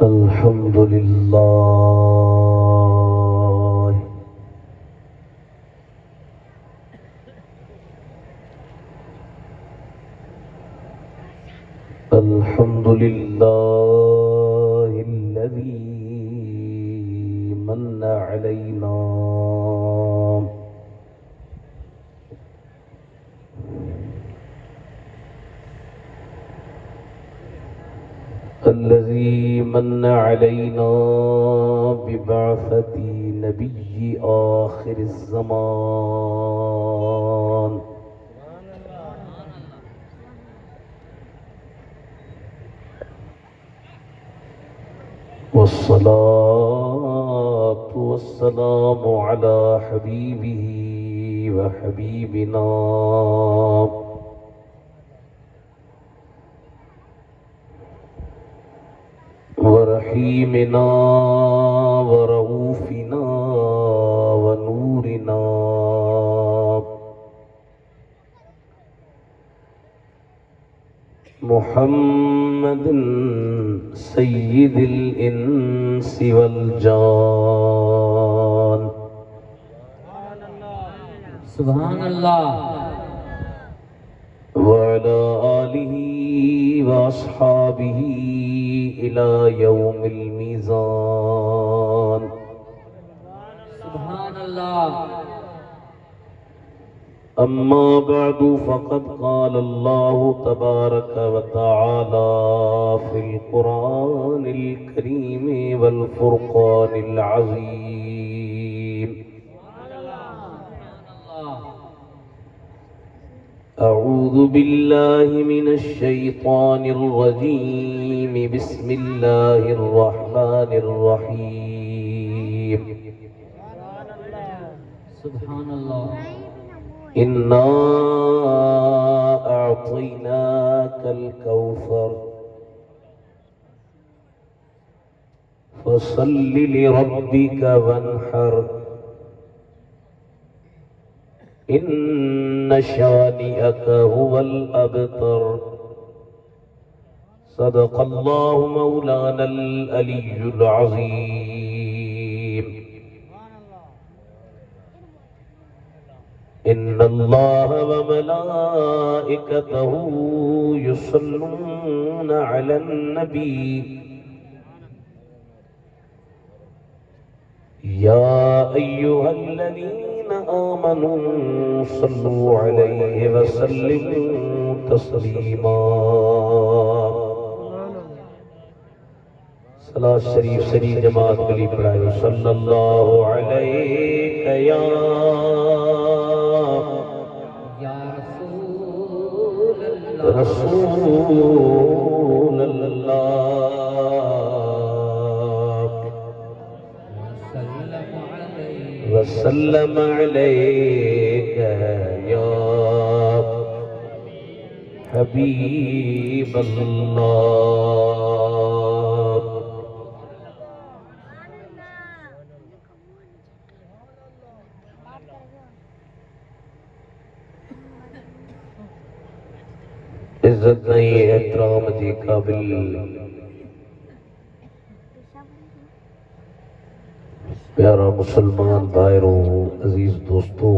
अल्हम्दुलिल्लाह अल्हम्दुलिल्लाहिल्लज़ी मन्ना अलैना الذي من علينا ببعثة نبي آخر الزمان والصلاة والسلام على حبيبه وحبيبنا ورحيمنا ورؤوفنا ونورنا محمد سيد الإنس والجان सुभान अल्लाह وعلى آله وأصحابه إلى يوم الميزان सुभान अल्लाह أما بعد فقد قال الله تبارك وتعالى في القرآن الكريم والفرقان العظيم أعوذ بالله من الشيطان الرجيم بسم الله الرحمن الرحيم सुभान अल्लाह إنا أعطيناك الكوثر فصل لربك وانحر إن شانئك هو الأبتر صدق الله مولانا العلي العظيم إن الله وملائكته يصلون على النبي يا أيها الذين آمنوا صلوا عليه وسلموا تسليما सलात शरीफ सरी जमात गली पढ़ायो सल्लल्लाहु अलैहि या रसूल अल्लाह वसल्लम अलैका या हबीब अल्लाह। इज्जत नहीं एहतराम जी काबिल प्यारा मुसलमान भाइयों अजीज दोस्तों,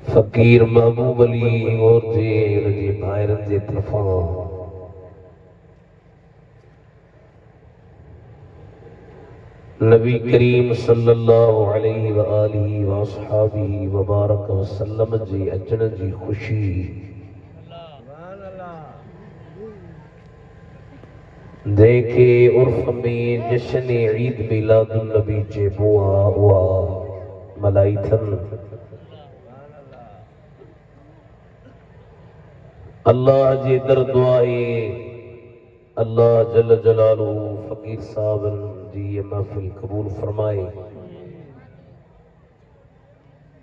फकीर महबूब अली और जे भाइरन जे तरफा नबी करीम सल्लल्लाहु अलैहि व आलिहि व अस्हाबिहि व बारक वसल्लम जी अचण जी खुशी देखे उर्फ में जश्न ईद मिलादुन नबी जे बुआ हुआ मलाइथन अल्लाह जे दर दुआए अल्लाह जल जलालू फकीर साहब जी ये महफिल कबूल फरमाए।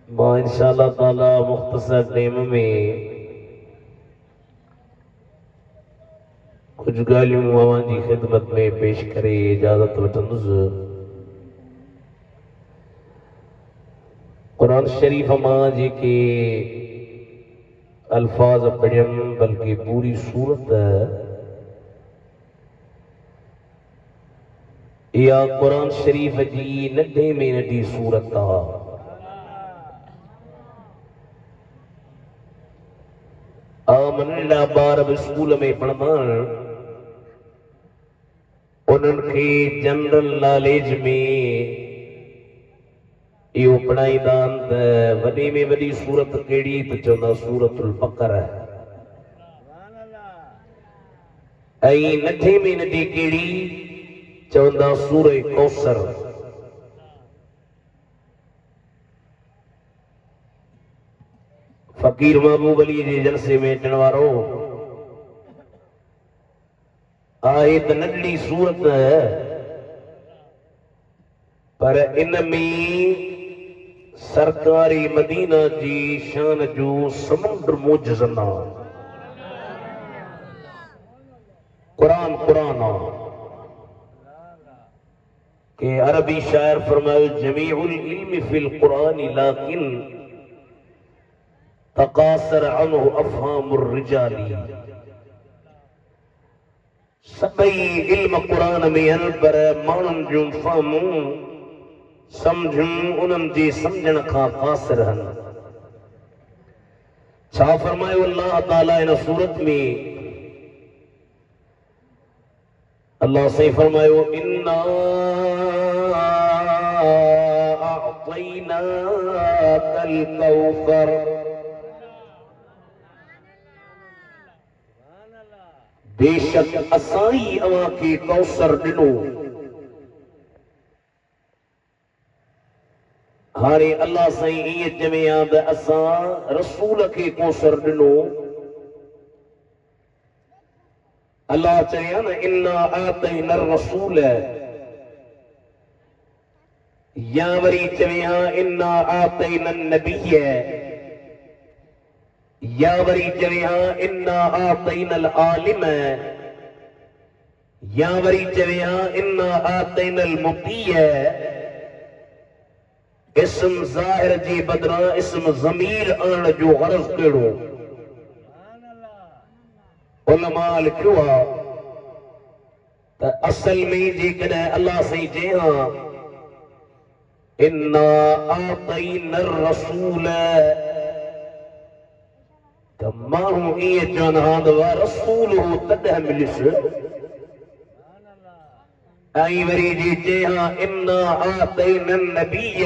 मां इंशाअल्लाह ताला मुख्तसर टेम में कुछ गालियों अवां जी खिदमत में पेश करे इजाजत वठंदुसि। कुरान शरीफ मां जेके अल्फाज पढ़ियम बल्कि पूरी सूरत या कुरान शरीफ जी नंढे में नंढी सूरत नंढा ॿार बि स्कूल में पढ़ंदा उन्हनि खे जनरल नॉलेज में इहो पढ़ाईंदा आहिनि त वॾे में वॾी सूरत कहिड़ी त चवंदा सूरतुल बक़रा ऐं नंढे में नंढी कहिड़ी चवंदा सूरह कौसर। फकीर महबूब अली जे जलसे में अचण वारो आहे त नंढड़ी सूरत पर इन में सरकारी मदीना जी शान जो समुंड मुजज़ना कुरान कुरान के अरबी शायर फरमायो जमीउल इल्म फिल कुरान लाकिन तकासर अनहु अफहामुर रिजाली। सभई इल्म कुरान में आहिनि पर माण्हुनि जूं फ़हमूं समझूं उन्हनि जे समझण खां क़ासिर आहिनि। छा फरमायो अल्लाह ताला इन सूरत में अल्लाह से फरमायो इन्ना अअतैनाकल कौसर बेशक असां ई अवां खे कौसर ॾिनो। हाणे अल्लाह साईं ईअं चवे हा त असां रसूल खे कौसर ॾिनो। अल्लाह चवे हा न इन्ना आतैना रसूल या वरी चवे हा इन्ना आतैना नबिय या वरी चवे हा इन्ना आतैना आलिम या वरी चवे हा इन्ना आतैना मुतीय। इस्म ज़ाहिर जी बदरां इस्म ज़मीर आणण जो ग़रज़ कहिड़ो? उलमा लिखियो आहे त असल में जेकॾहिं अल्लाह साईं चए हा इन्ना आतैना रसूल त माण्हू ईअं चवनि हा त वाह रसूल हो तॾहिं मिलियुसि। ऐं वरी जे चए हा इन्ना आतैना नबिय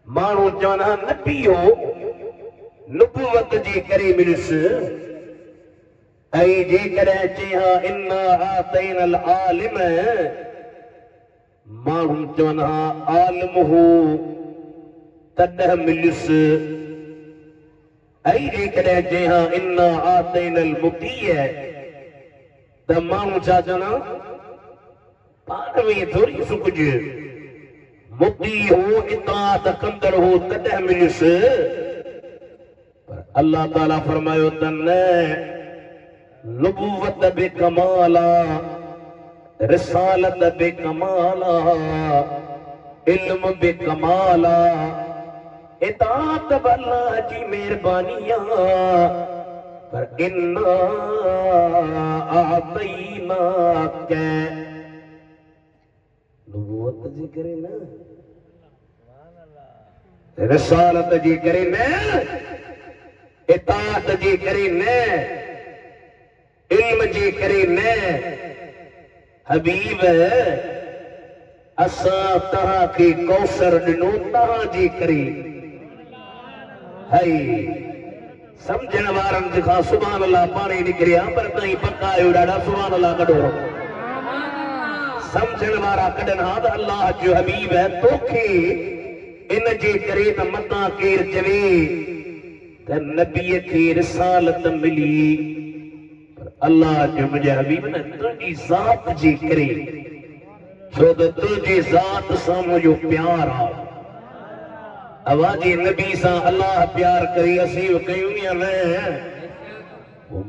माण्हू चवनि हा नबी हो नुबुवत जे करे मिलियुसि। ऐं जेकॾहिं चए हा इन्ना आतैना आलिम माण्हू चवनि हा आलिम हो तॾहिं मिलियुसि। ऐं जेकॾहिं चए हा इन्ना आतैना मुतीय त माण्हू छा चवनि हा पाण में थोरी सु कुझु मुती हो इताअत कंदड़ हो तॾहिं मिलियुसि। पर अल्लाह ताला फरमायो त न नुबुवत बेकमाला रिसालत बेकमाला इल्म बेकमाला इताअत अल्लाह जी मेहरबानी पर इन्ना आतैनाक नुबुवत जी करे न रिसालत जी करे न इताअत जी करे न इल्म जी करे न हबीब असां तव्हां खे कौसर ॾिनो तव्हां जी करे। हई समझण वारनि खां सुभान अल्लाह पाणी निकिरिया पर तई पक्का आहियो ॾाढा सुभान अल्लाह कढो। समझण वारा कढनि हा त अल्लाह जो हबीब है तोखे इन जे करे त मतां केरु चवे त नबीअ खे रिसालत मिली अल्लाह जो मुझे हबीब न तुझी ज़ात जी करे छो त तुझी ज़ात सां मुंहिंजो प्यार आहे। अवाजी नबी सां अल्लाह प्यार करे असीं कयूं या न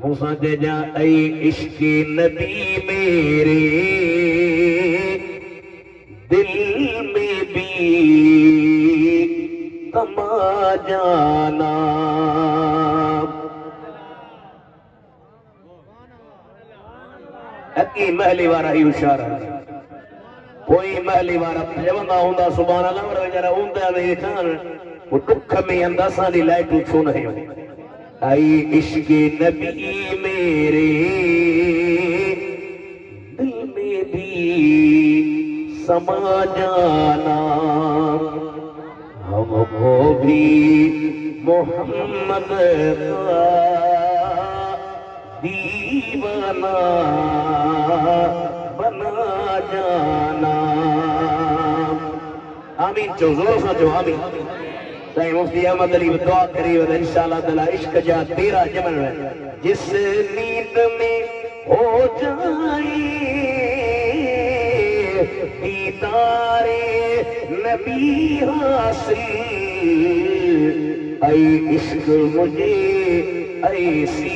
मूंसां चइजां ऐ इश्क़ नबी मेरे दिल में भी तमा जाना अकी महली वारा ही होशियार है कोई महली वारा जवंदा हुंदा सुभान अल्लाह वर वेचारा हुंदा नहीं खान वो दुख में अंदा साडी लाइट छो नहीं आई इश्क नबी मेरे दिल में भी समा जाना हमको भी मोहम्मद का दीवाना बना जाना आमीन जो जोर से जो आमीन साईं मुफ्ती अहमद अली दुआ करी व इंशाअल्लाह ताला इश्क जा तेरा जमन है जिस नींद में हो जाए दीदारे नबी हासिल ऐ इश्क मुझे ऐसी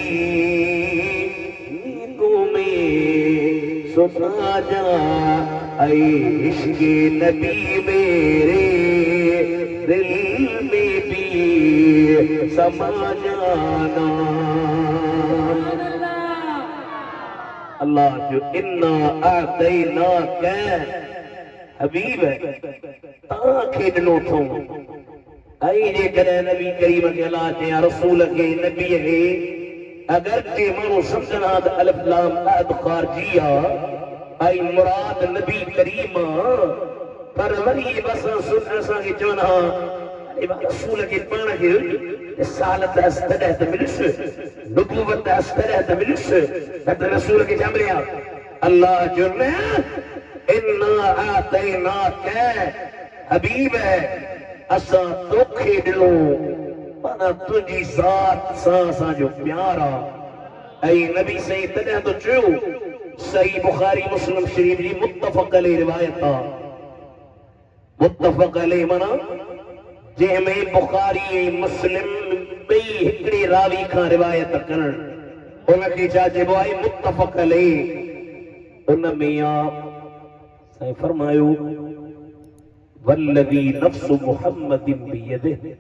नींदों में सुना जा ऐ इश्क नबी मेरे दिल में भी समा जाना अल्लाह जो इन्ना आतैना कै हबीब है ता खेडनो थो आई जे करे नबी करीम के अल्लाह ते रसूल के नबी के अगर के मानो समझना अलिफ लाम अद खारजिया आई मुराद नबी करीम पर वरी बस सुन असा के चवना रसूल के पाण के रिसालत अस्तदत मिलस नबूवत अस्तदत मिलस तत रसूल के जमरिया अल्लाह जो ने इन्ना आतैना कै हबीब है असा तोखे दिलो पर तुझी जात सा जो प्यारा ऐ नबी सही तने तो चो सही बुखारी मुस्लिम शरीफ जी मुत्तफक अलैहि रिवायत मुत्तफक अलैहि मना जंहिंमें बुखारी मुस्लिम बई हिकड़ी रावी खां रिवायत करण उनखे छा चइबो आहे मुत्तफक अलैहि उन में साईं फरमायो वल्लज़ी नफ्सु मुहम्मदिन बियदिहि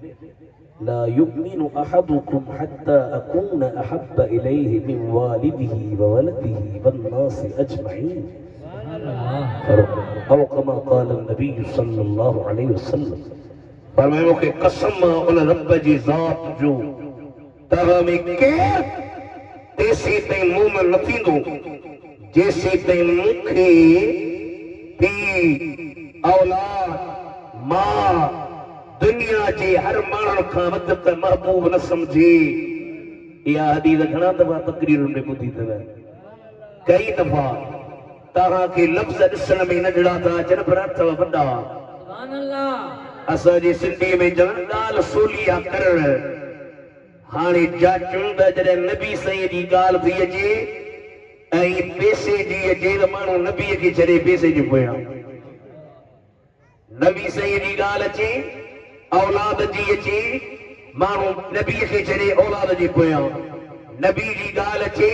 ला युमिनु अहदुकुम हत्ता अकून अहब्ब इलैहि मिन वालिदिहि व वलदिहि वन्नासि अजमईन और कमा क़ाल नबी सल्लल्लाहु अलैहि वसल्लम फरमायो के कसम उन रब जी ज़ात जो तव्हां में केर तेसी ताईं मोमिन न थींदो जेसी ताईं मूंखे पीउ औलाद मां दुनिया जे हर माण्हू खां वधीक महबूब न समझे इहा हदीस घणा दफ़ा तकरीर में ॿुधी अथव कई दफ़ा तव्हांखे लफ़्ज़ ॾिसण में नंढड़ा था अचनि पर अथव वॾा सुभान अल्लाह असांजी सिंधी में चवनि ॻाल्हि सोली आहे करण हाणे जाचूं त जॾहिं नबी साईं जी ॻाल्हि थी अचे ऐं पैसे जी अचे त माण्हू नबीअ खे छॾे पैसे जे पोयां नबी साईं जी ॻाल्हि अचे औलाद जी अचे माण्हू नबीअ खे छॾे औलाद जे पोयां नबी जी ॻाल्हि अचे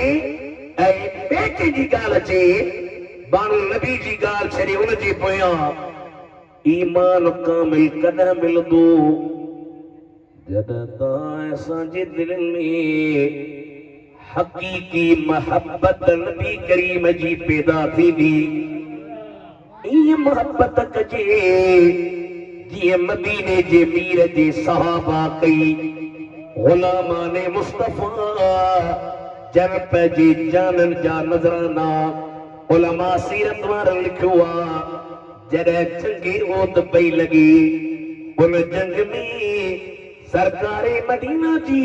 ऐं ॿिए कंहिंजी ॻाल्हि अचे माण्हू नबी जी ॻाल्हि छॾे उन जे पोयां ईमान कामिल कॾहिं मिलंदो जॾहिं तव्हां असांजे दिलि में हक़ीक़ी मोहब्बत नबी करीम जी पैदा थींदी ईअं मोहब्बत कजे जीअं मदीने जे मीर जे सहाबा कई गुलामान मुस्तफा जन पंहिंजे जानन जा नज़राना उलमा सीरत वारनि लिखियो आहे जॾहिं जंग ओत पई लॻी उन जंग में सरकारे मदीना जी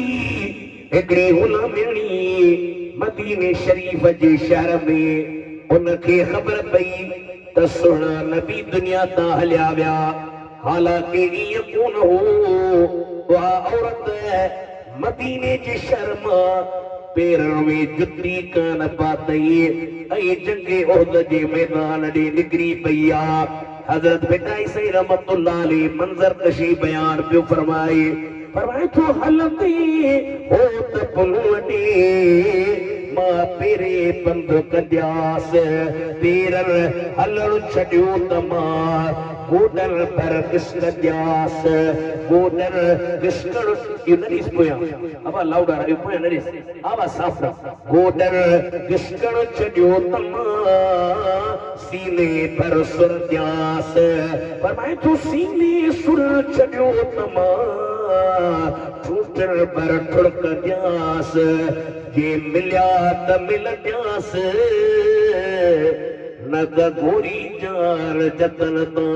हिकिड़ी गुलामणी मदीने शरीफ जे शहर में उनखे ख़बर पई त सुहिणा नबी दुनिया तां हलिया विया हालांकि ईअं कोन हो उहा औरत मदीने जे शहर मां पेरन में जुती कान पातई ऐं जंग ओहद जे मैदान ॾे निकिरी पई आहे हज़रत बिटाई साईं रहमतुल्लाह अलैहि मंज़र कशी बयान पियो फरमाए थो हलंदी हो त पुनूं ॾे मां पेरे पंध कढियास पेरन हलण छॾियो त मां गोडन पर किस कढियास गोडन किसकण इहो न ॾिस पोयां आवाज़ लाउड आ रही पोयां न ॾिस आवाज़ साफ़ रख गोडन किसकण छॾियो त मां सीने पर सुरत्यास फरमाए तूं सीने सुर छॾियो त मां टूटण पर ठुड़क ॾियास जे मिलिया त मिलंदियास न त घोड़ी जान जतन तां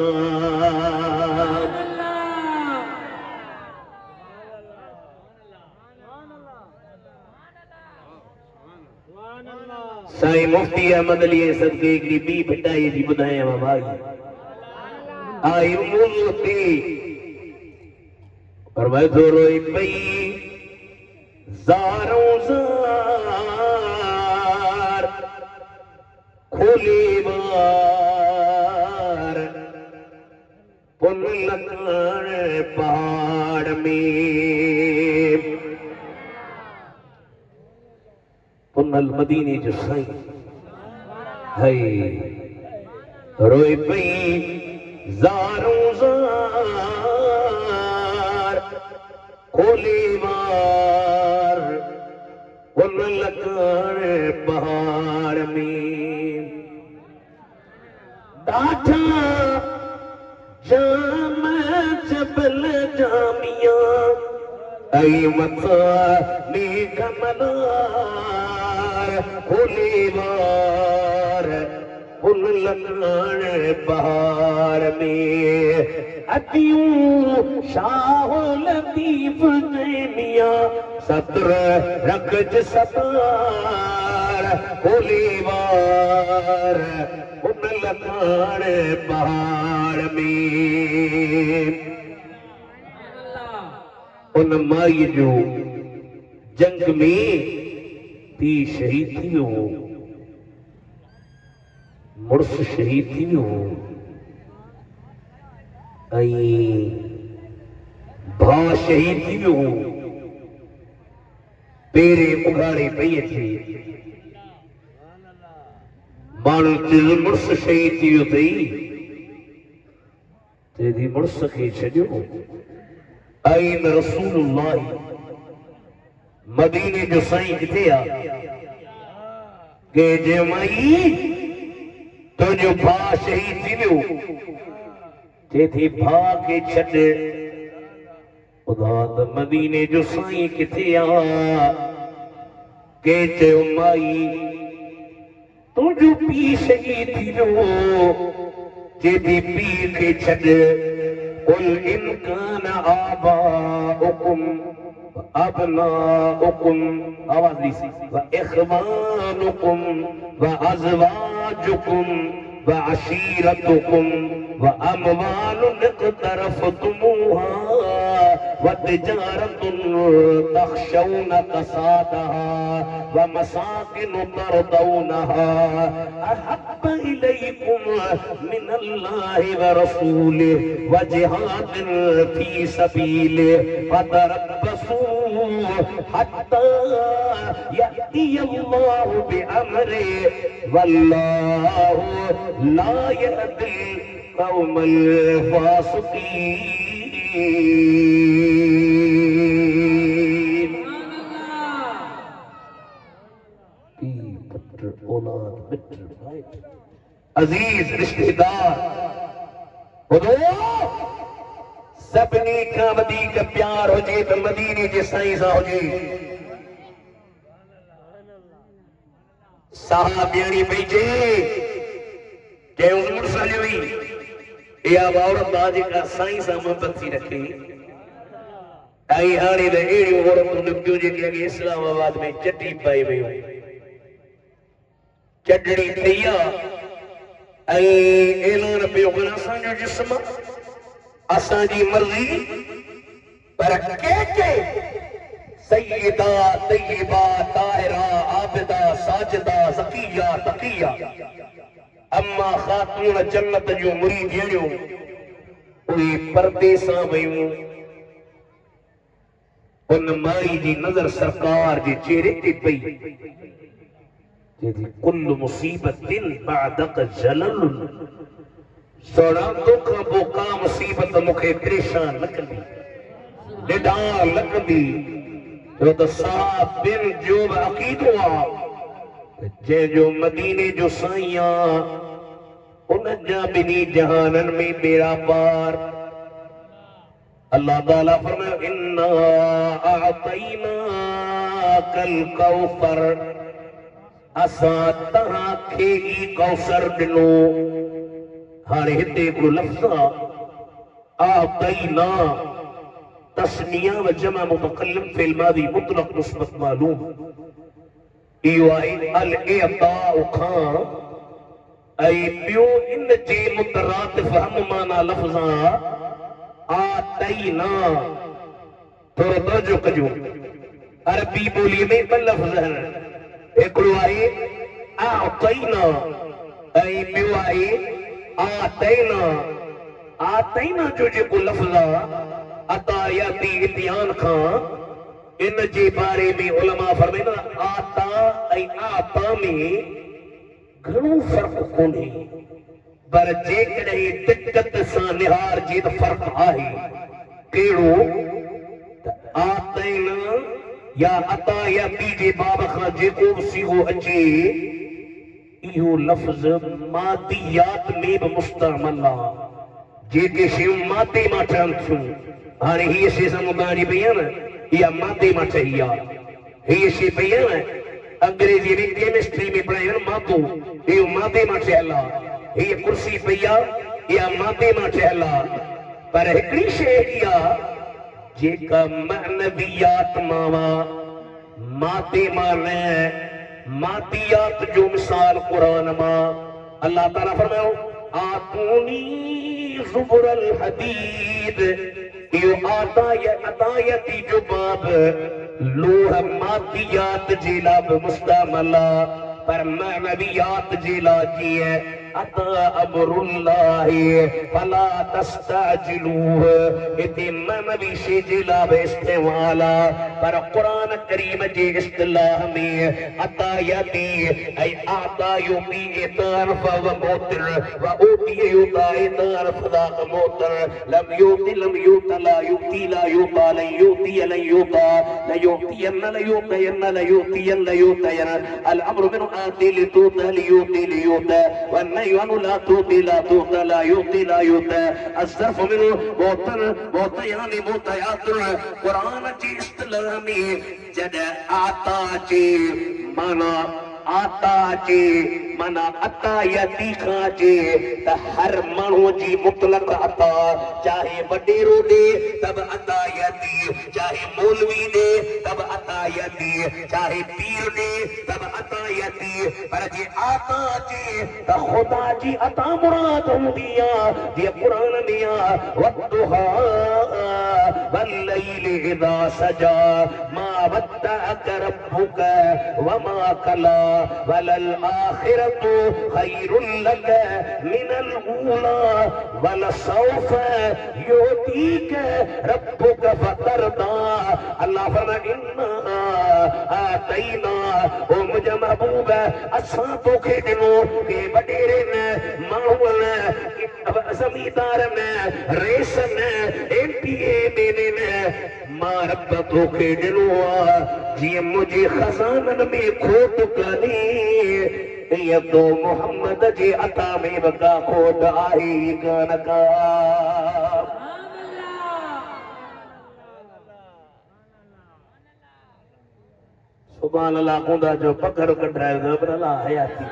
साईं मुफ्ती अहमद अली सदके हिकिड़ी ॿी भिटाई जी ॿुधायां भाई आई मौज़ूअ ते पर मैं तो रोई पई ज़ारों ज़ार खोले वार पुन लकान पहाड़ में पुनल मदीने जो साईं है रोई पई ज़ारों ज़ार खोले वार पुन लकान पहाड़ में ॾाढा जाम जबल जामिया ऐं मथां मेघ मल्हार खोले वार पुन लकान पहाड़ में अतियूं शाह लतीफ मिया सत्र रखज सतार खोले वार पुन लकान पहाड़ में उन माई जो जंग में पी शहीद थी वियो मुड़स शहीद थी वियो भाउ शहीद थी वियो पेरे उघाड़े पई अचे माण्हू चयो मुड़स शहीद थी वियो अथई चए मुड़स खे छॾियो आइन रसूलुल्लाह मदीने जो साईं किथे आ के जे माई तुंहिंजो भाउ शहीद थी वियो चए भाउ खे छॾ ॿुधा त मदीने जो साईं किथे आ के चयो माई तुंहिंजो पीउ शहीद थी वियो चए पीउ खे छॾ कुल इन कान आबाउकुम अबनाउकुम आवाज लीसी व इखवानुकुम व अज़वाजुकुम व अशीरतुकुम व अमवालुन इक़्तरफ़्तुमूहा व तिजारतुन तख़शौन कसादहा व मसाकिन तर्दौनहा अहब्ब इलैकुम मिनल्लाहि व रसूलिहि व जिहादिन फी सबीलिहि फतरब्बसू हत्ता यअती अल्लाहु बिअम्रिहि वल्लाहु ला यहदी कौमल फासिकीन पुत्र औलाद मित्र भाई अजीज रिश्तेदार सभिनी खां वधीक प्यार हुजे त मदीने जे साईं सां हुजे साह ॿियणी पइजे कंहिं उमिरि सां हुई इहा औरत आहे जेका साईं सां मोहबत थी रखे ऐं हाणे त अहिड़ियूं औरतूं निकितियूं जेके अॻे इस्लामाबाद में चटी पाए वियूं चटणी ठही आहे ऐं ऐलान पियो कनि असांजो जिस्म असांजी मर्ज़ी पर के सय्यदा तय्यबा ताहिरा आबिदा साजिदा ज़किया तकिया अम्मा ख़ातून जन्नत जूं मुरीदियूं उहे पर्दे सां वयूं उन माई जी नज़र सरकार जे चेहरे ते पई जेदी कुल्लु मुसीबतिन बादक जलल सोना दुख बोका मुसीबत मुखे परेशान न कंदी डिडा लगदी जो तो साहब बिन जो अकीद हुआ जे जो मदीने जो साइया उन जा बिनी जहानन में बेड़ा पार अल्लाह ताला फरमाया इन्ना आतैना कल कौसर असा तहां खे ई कौसर दिनो हाणे हिते को लफ्ज़ आतैना तस्निया व जमा मुतकल्लिम फिल मादी मुतलक मुस्बत मालूम इयो आहे अल इताउ खां ऐं ॿियो इन जे मुतरातिफ हम माना लफ्ज़ा आतैना थोरो तवजो कजो अरबी ॿोलीअ में ॿ लफ़्ज़ आहिनि हिकिड़ो आहे आतैना ऐं ॿियो आहे आतैना आतैना जो जेको लफ्ज़ आहे अतायाती इतियान खां इन जे बारे में उलमा फरमाइनि आता ऐं आता में घणो फ़र्क़ु कोन्हे पर जेकॾहिं दिक़त सां निहार जे त फ़र्क़ु आहे कहिड़ो त आतैना या अतायाती जे बाब खां जेको बि सीगो अचे इहो लफ़्ज़ मादियात में बि मुस्तअमल आहे जेके शयूं मादे मां ठहनि थियूं हाणे हीअ शइ सां मुकानी पई आहे न इहा मादे मां ठही आहे हीअ शइ पई आहे न अंग्रेजी में केमिस्ट्री में पढ़ायो मादो इहो मादे मां ठहियल आहे हीअ कुर्सी पई आहे इहा मादे मां ठहियल आहे पर हिकिड़ी शइ अहिड़ी आहे जेका मानवियात मां मादे मां न मादियात जो मिसाल क़ुरान मां अल्लाह ताला फरमायो आतूनी ज़ुबरल हदीद इहो अतायती जो बाब लोह मादियात जे लाइ बि मुस्तअमल आहे पर मानवियात जे लाइ कीअं अता अमरुल्लाहि फला तस्तअजिलूह इते मानवी शइ जे लाइ बि इस्तेमाल आहे पर क़ुरान करीम जे इस्तिलाह में अतायती ऐं आता युती इतारफ व मोतिर व ऊती युता इतारफ ज़ाक मोतिर लम यूत ला युती ला युता लन युती लन युता ला युतीयन ला युतयन ला युतीयन ला युतयन अल अम्रु मिन आति लितूता लियुती लियुता व नयनु ला तूती ला तूता ला युती ला युता अस्रफ मिन मोतन मोतयानी मोतयातुन कुरान जी इस्तिलाह में जद आता जी माना आता जे माना अतायती खां जे त हर माण्हू जी मुतलक अता चाहे वडेरो दे तब अतायती चाहे मौलवी दे तब अतायती चाहे पीर दे तब अतायती पर जे आता जे त खुदा जी अता मुराद हूंदी आहे जे क़ुरान में आहे वद्दुहा वल्लैलि इज़ा सजा मा वद्दअक रब्बुक वमा कला वलल आखिरतु खैरुल लक मिनल ऊला वलसौफ युतीक रब्बुक फतरदा अल्लाह फरमाए इन्ना आतैना ओ मुझे महबूब असां तोखे ॾिनो के वडेरे न माण्हू न ज़मींदार न रेस न एमपीए में न मां रब तोखे ॾिनो आहे जीअं मुंहिंजे खज़ाननि में खोट कान्हे ईअं तो मोहम्मद जे अता में बि का खोट आहे कान का सुभान अल्लाह खुदा जो पकड़ कढायो पर अल्लाह हयाती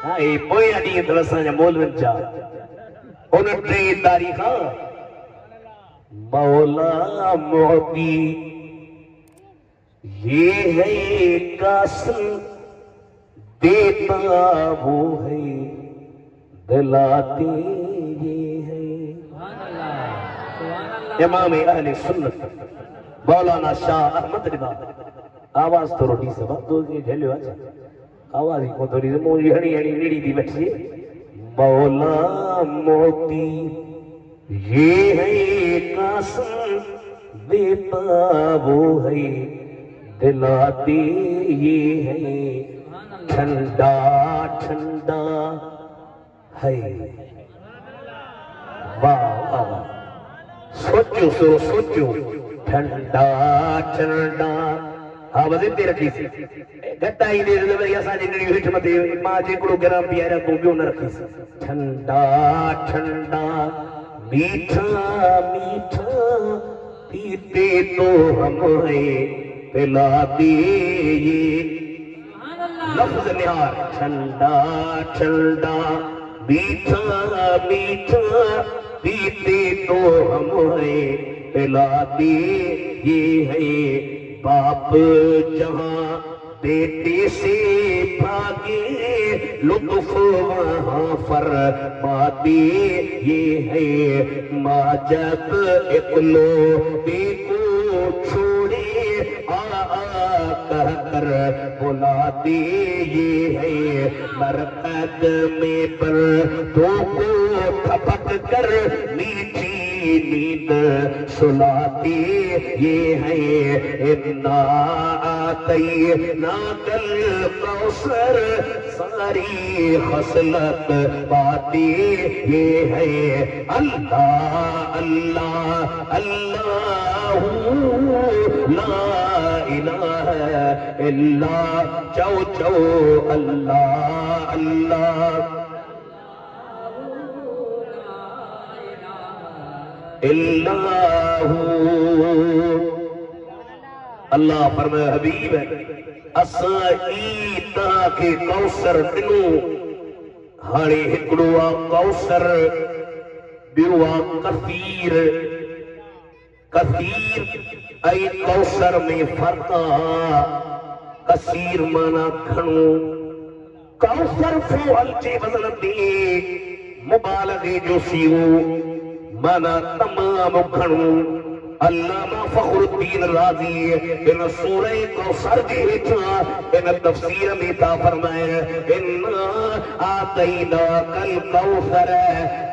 हा ई पोयां ॾींहं त असांजा मौलवियुनि जा उन 3 तारीख़ मौला मोती ये है कासिम देता वो है दिलाते ये है इमाम अहले सुन्नत मौलाना शाह अहमद रिदा आवाज थोरो डी से बात के झलियो अच्छा आवाज ही को थोड़ी मोरी हणी हणी नीड़ी दी बैठी मौला मोती ये है कासिम देता वो है दिलाते ये है ठंडा ठंडा है। वाह वाह, सोचो सोचो ठंडा ठंडा। हाँ बस इतने रखी सी घटा ही दे दे भैया साजी नड़ी हिट मते मां जे को ग्राम पियारा को भी न रखी सी। ठंडा ठंडा मीठा मीठा पीते तो हम पिलाते ये लफ्ज निहार। ठंडा ठंडा मीठा मीठा पीते तो हम पिलाते ये है। बाप जहां बेटे से भागे लुत्फ वहां फरमाते ये है। माँ जब इकलौते को छोड़े कह कर बुलाते ये है। मरकत में पर दो को थपक कर मीठी नींद सुलाते ये है। इन्ना आतई ना कल कौसर सारी खसलत पाते ये है। अल्लाह अल्लाह अल्लाह ला इलाहा इल्ला चौ चौ अल्लाह अल्लाह अल्लाह फरमाए हबीब असां ईता के कौसर दिनो हाणे हिकड़ो आ कौसर ॿियो आ कसीर। कसीर ऐं कौसर में फर्क आ। कसीर माना घणो, कौसर फौल जे वज़न ते मुबालगे जो सीगो माना तमाम घणो। अल्लामा फखरुद्दीन राज़ी इन सूरह कौसर जे हेठां इन तफसीर में था फरमाया इन्ना आतैना कल कौसर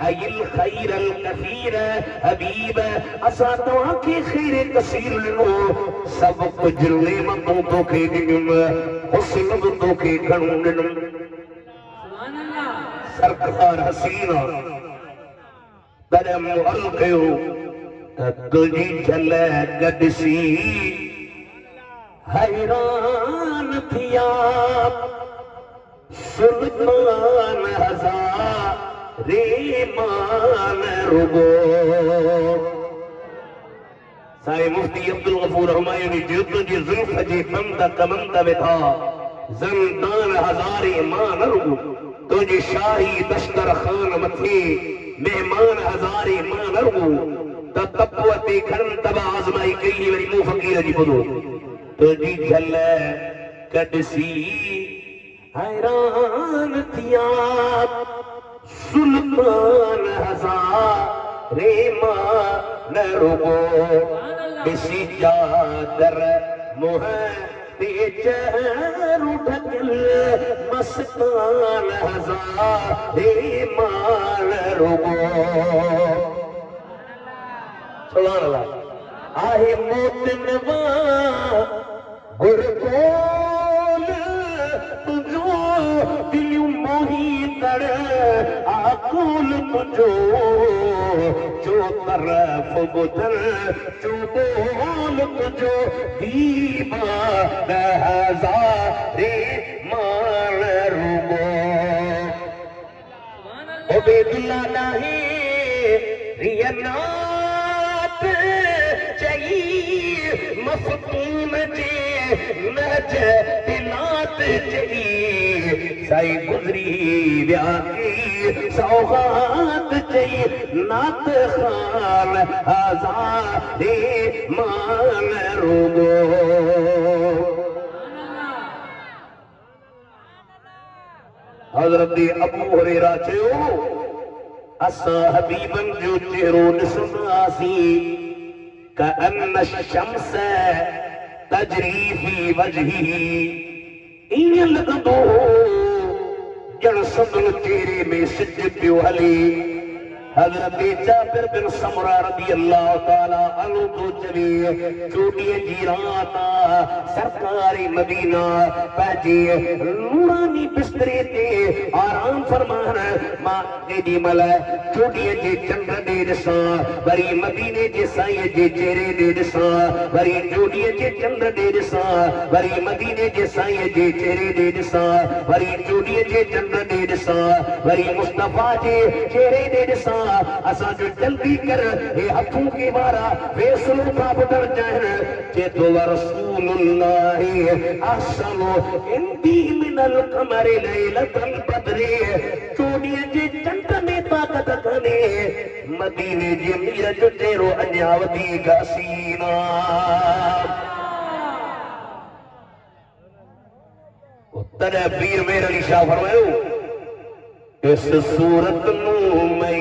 अयल खैरल कसीर। हबीब असां तव्हां खे खैर कसीर ॾिनो, सब कुछ नेमतूं तोखे ॾिनियूं, हुस्न बि तोखे घणो ॾिनुमि। सरकार हसीना तॾहिं मुअल कयो तुझी झलक ॾिसी हैरान थिया सुल्तान हज़ारे मान रुगो। साईं मुफ्ती अब्दुल गफूर हुमायूनी जो तुझी ज़ुल्फ़ जे बंद कमंद में था ज़ंदान हज़ारे मान रुगो। तुझी शाही दश्तर खान मथे मेहमान हज़ारे मान रुगो। तपवती खन तब आजमाई कई वरी मुंह फकीर जी ॿुधो तुझी झलक ॾिसी हैरान थिया सुल्तान हज़ारे मान रुगो। ॾिसी चादर मुंह ते चेहरो ढकियल मस्तान हज़ारे मान रुगो। सुभान अल्लाह। आहे मोतिन गुरबोल तुझो दिलियूं मोही कर आकुल तुझो जो तरफ बुधर जो बोल तुझो दीवान हज़ारे मान रुगो। उबैदुल्लाह नाही रियना मफ़तून जे नज दिलात चई साईं गुज़री विया की सौगात चई नात खान हज़ारे मान रुगो। हज़रत अबू हुरैरा चयो असां हबीबन जो चेहरो ॾिसंदासीं कअन्न शम्स तजरी फी वजही ईअं लॻंदो ॼण संदुल चेहरे में सिज पियो हले। हजरत जाबिर बिन समरा रज़ी अल्लाह ताला अन्हु तो चवे चोटियां जी रात सरकारी मदीना पैजी नूरानी बिस्तरे ते आराम फरमान मां केडी मल चोटियां जी चंद्र दे दसा वरी मदीने जे साईं जे चेहरे दे दसा वरी चोटियां जे चंद्र दे दसा वरी मदीने जे साईं जे चेहरे दे दसा वरी चोटियां जे चंद्र दे दसा वरी मुस्तफा जे चेहरे दे दसा असा जो जल्दी कर ये हथों के मारा फैसलों का बदल जाए जे तो रसूलुल्लाह अहसनु इंदी मिनल कमरे लैलतल बद्रे चोटियां जे चंद्र में ताकत कने मदीने जे मीर जो तेरो अन्यावती गसीना उत्तर पीर मेर अली शाह फरमायो इस सूरत नू मैं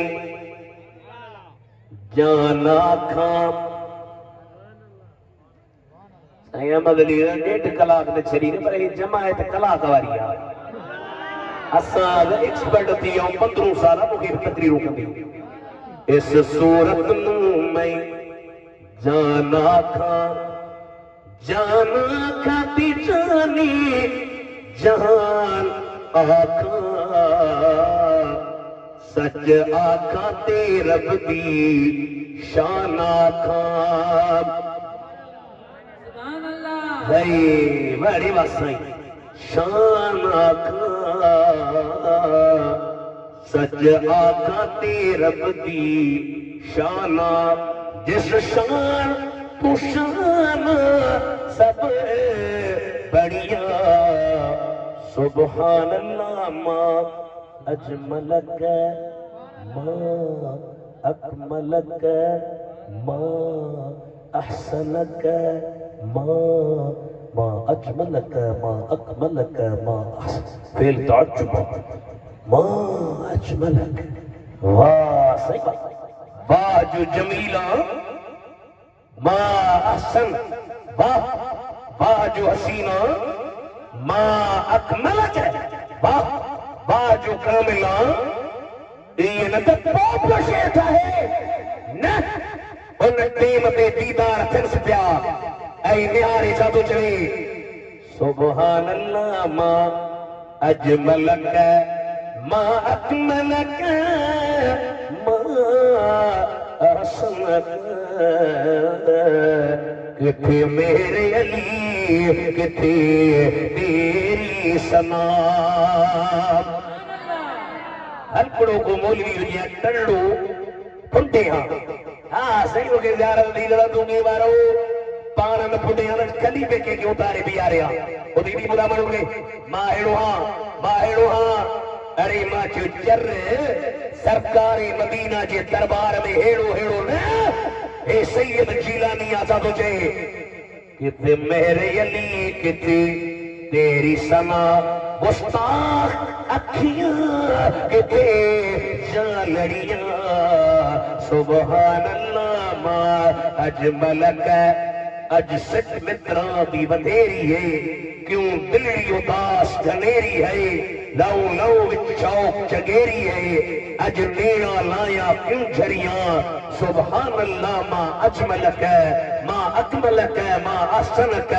जाना खाम अहमद अली 1.5 कलाक ने शरीर पर ये जमायत कलाक वारी आ असा एक्सपर्ट थी 15 साल मुखे तकरीर कंदी इस सूरत नू मैं जाना खाती जानी जहान आखा सच आखा ते रब दी शान आखा सुभान अल्लाह बड़ी वासाई शान आखा सच आखा ते रब दी शान जिस शान तू शान सब बढ़िया सुभान अल्लाह मां अजमलक मां अकमलक मां अहसनक मां अजमलक मां अकमलक मां फेल ताज्जुब मां अजमलक वाह सही वाह जो जमीला मां अहसन वाह वाह जो हसीना मां अकमलक वाह वाह जो कामिला ये न तो पाप शेठा है न उन टीम ते दीदार थिंस प्या ऐ निहारे जादू चले सुभान अल्लाह मां अजमलक मां अकमलक मां अहसनक किथे मेरे अली किथे तेरी सना हलकड़ों को मौलवी दुनिया टंडो फुंटे हाँ सही हो गए ज़्यादा दी जरा दूंगे बारो पान में फुंटे कली पे के उतारे भी आ रहे हैं वो दीदी बुला मरोगे माहेड़ो हाँ अरे माँ जो चर सरकारी मदीना जे दरबार में हेड़ो हेड़ो न ए सैयद जीलानी आजाद हो जाए किते मेरे अली किते तेरी सना गुस्ताख अखियां किते जालड़ियां सुभान अल्लाह मां अजमलक अज सच मित्रा भी बंधेरी है क्यों दिलड़ी उदास घनेरी है लौ लौ विच शौक जगेरी है अज नेड़ा लाया क्यों झरिया सुभान अल्लाह मां अजमलक मां अकमलक मां अहसनक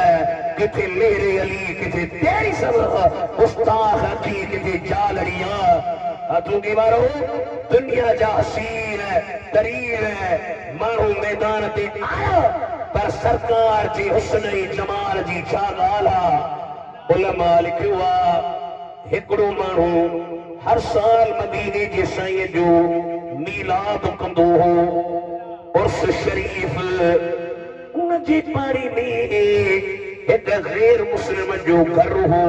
किथे मेरे अली किथे तेरी सना गुस्ताख अखी किथे जालड़ियां हाथों की मारो दुनिया जा हसीन है तरीर है मारू मैदान ते आया पर सरकार जी हुस्न जमाल जी छा गाला उलमा लिखियो हिकड़ो माण्हू हर साल मदीने जे साईं जो मीलाद कंदो हो उर्स शरीफ उन जे पाड़ी में एक गैर मुस्लिम जो घर हो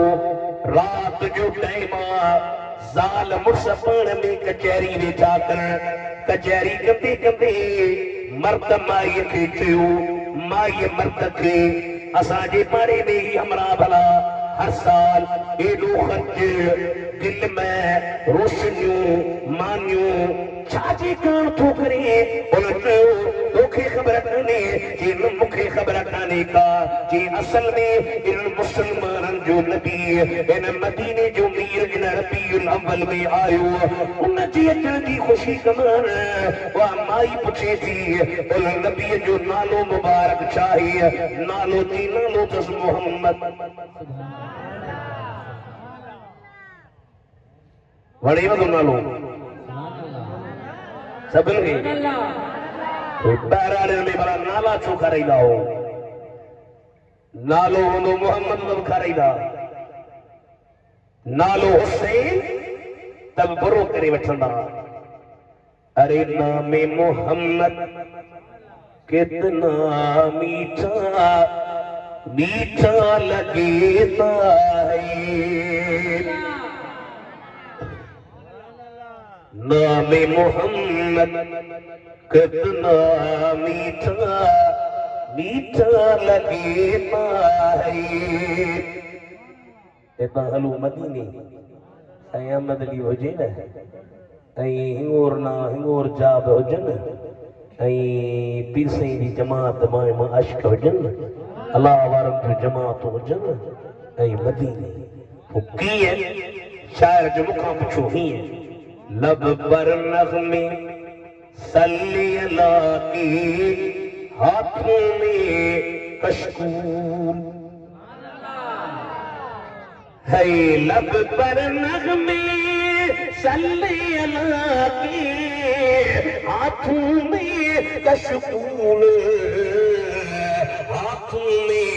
रात जो टाइम ज़ाल मुर्स पाण में कचहरी वेठा कर कचहरी कंदे कंदे मर्द माई खे चयो माई मर्द खे असांजे पाड़े में ही हमरा भला हर साल एडो खर्च दिल में रोशनियों मानियों छाजी कान थो करे उन तोखे ख़बर काने जे न मूंखे ख़बर काने का जे असल में इन मुसलमाननि जो नबी इन मदीने जो मीर इन रबीउल अव्वल में आयो उन जी अचण जी ख़ुशी कमान वा माई पुछे थी उन नबी जो नालो मुबारक छा आहे नालो थी नालो अथसि मोहम्मद वणेव थो नालो सभिनी खे ॿाहिरां में भला नाला छो खाराईंदा हो नालो हूंदो मोहम्मद न खाराईंदा नालो हुसैन तब बुरो करे वठंदा अरे नामे मोहम्मद कितना मीठा मीठा लगता है नामे मोहम्मद कितना मीठा मीठा लगता है इतना हलो मदीने अहमद अली हुजे न हिंगोर ना हिंगोर जाब हुजन पीर साईं जी जमात मां अश्क हुजन अल्लाह वारनि जूं जमात हुजन मदीने कीअं शायर जो मुखां पुछो हीअं लब पर नग़्मे सल्ली अला की हाथों में कशकूल है लब पर नग़्मे सल्ली अला की हाथों में कशकूल हाथों में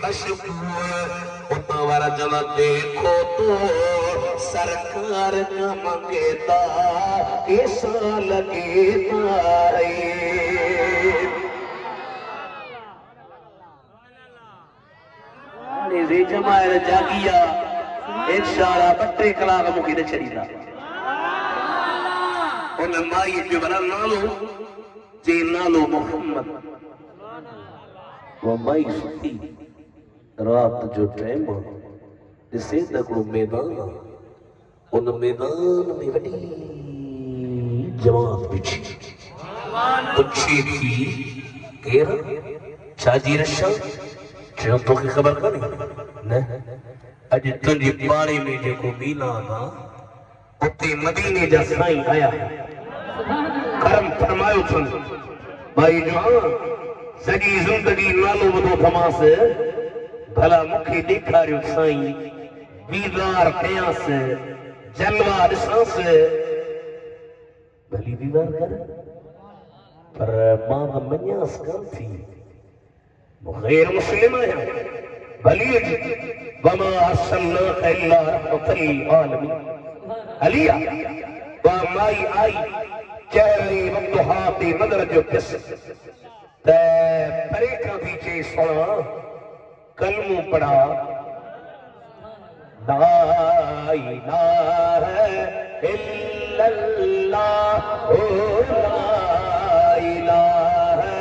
कशकूल उतावरा जना देखो तो सरकार का मंगेता कैसा लगेता है जमायर जागिया एक शारा 2 कलाक मुझे न छड़ीदा उन माई जो भला नालो जे नालो मोहम्मद वो माई सुती रात जो टाइम ॾिसे त हिकिड़ो मैदान उन मैदान में वॾी जमात बिछी पुछे थी केरु छाजी रशा चयो तोखे ख़बर कान्हे न अॼु तुंहिंजे पाड़े में जेको मीनाद आहे उते मदीने जा साईं आया करम फरमायो अथनि भाई जो सॼी ज़िंदगी नालो ॿुधो थमांसि भला मूंखे ॾेखारियो साईं दीदार कयांसि जलवा ॾिसांसि भली दीदार कर पर मां त मञांसि कान थी गैर मुस्लिम आहियां भली वमा अर्सलनाक इल्ला रहमतल लिल आलमीन अलिया वा माई आई चहरे वदुहा ते नज़र जो किस त परे खां थी चए सुणा कलमो पढ़ा ला इलाहा इल्लल्लाह ला इलाहा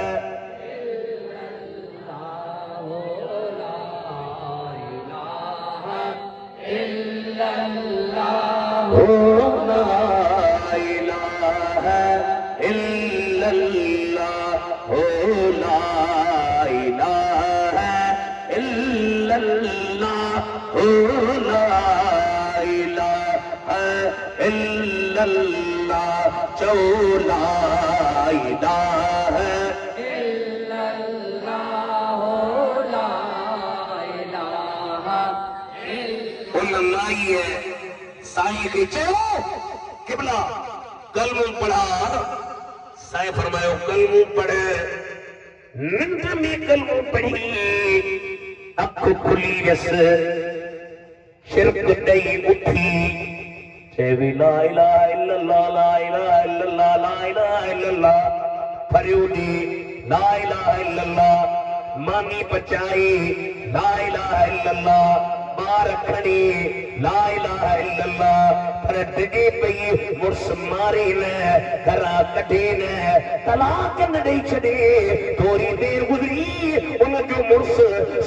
साईं खे चयो किबला कलमो पढ़ा साईं फरमायो कलमो पढ़ निंड में कलमो पढ़ी अख खुली वियसि शिरक ॾेई उथी चए ला इलाहा इल्लल्लाह ला इलाहा इल्लल्लाह ला इलाहा इल्लल्लाह फरियो ॾे ला इलाहा इल्लल्लाह मानी पचाई ला इलाहा इल्लल्लाह बार खड़ी ला इलाहा इल्लल्लाह पर डिगे पई मुर्स मारे न करा कटे न तलाक न ॾेई छॾे थोरी देर गुज़री उन जो मुर्स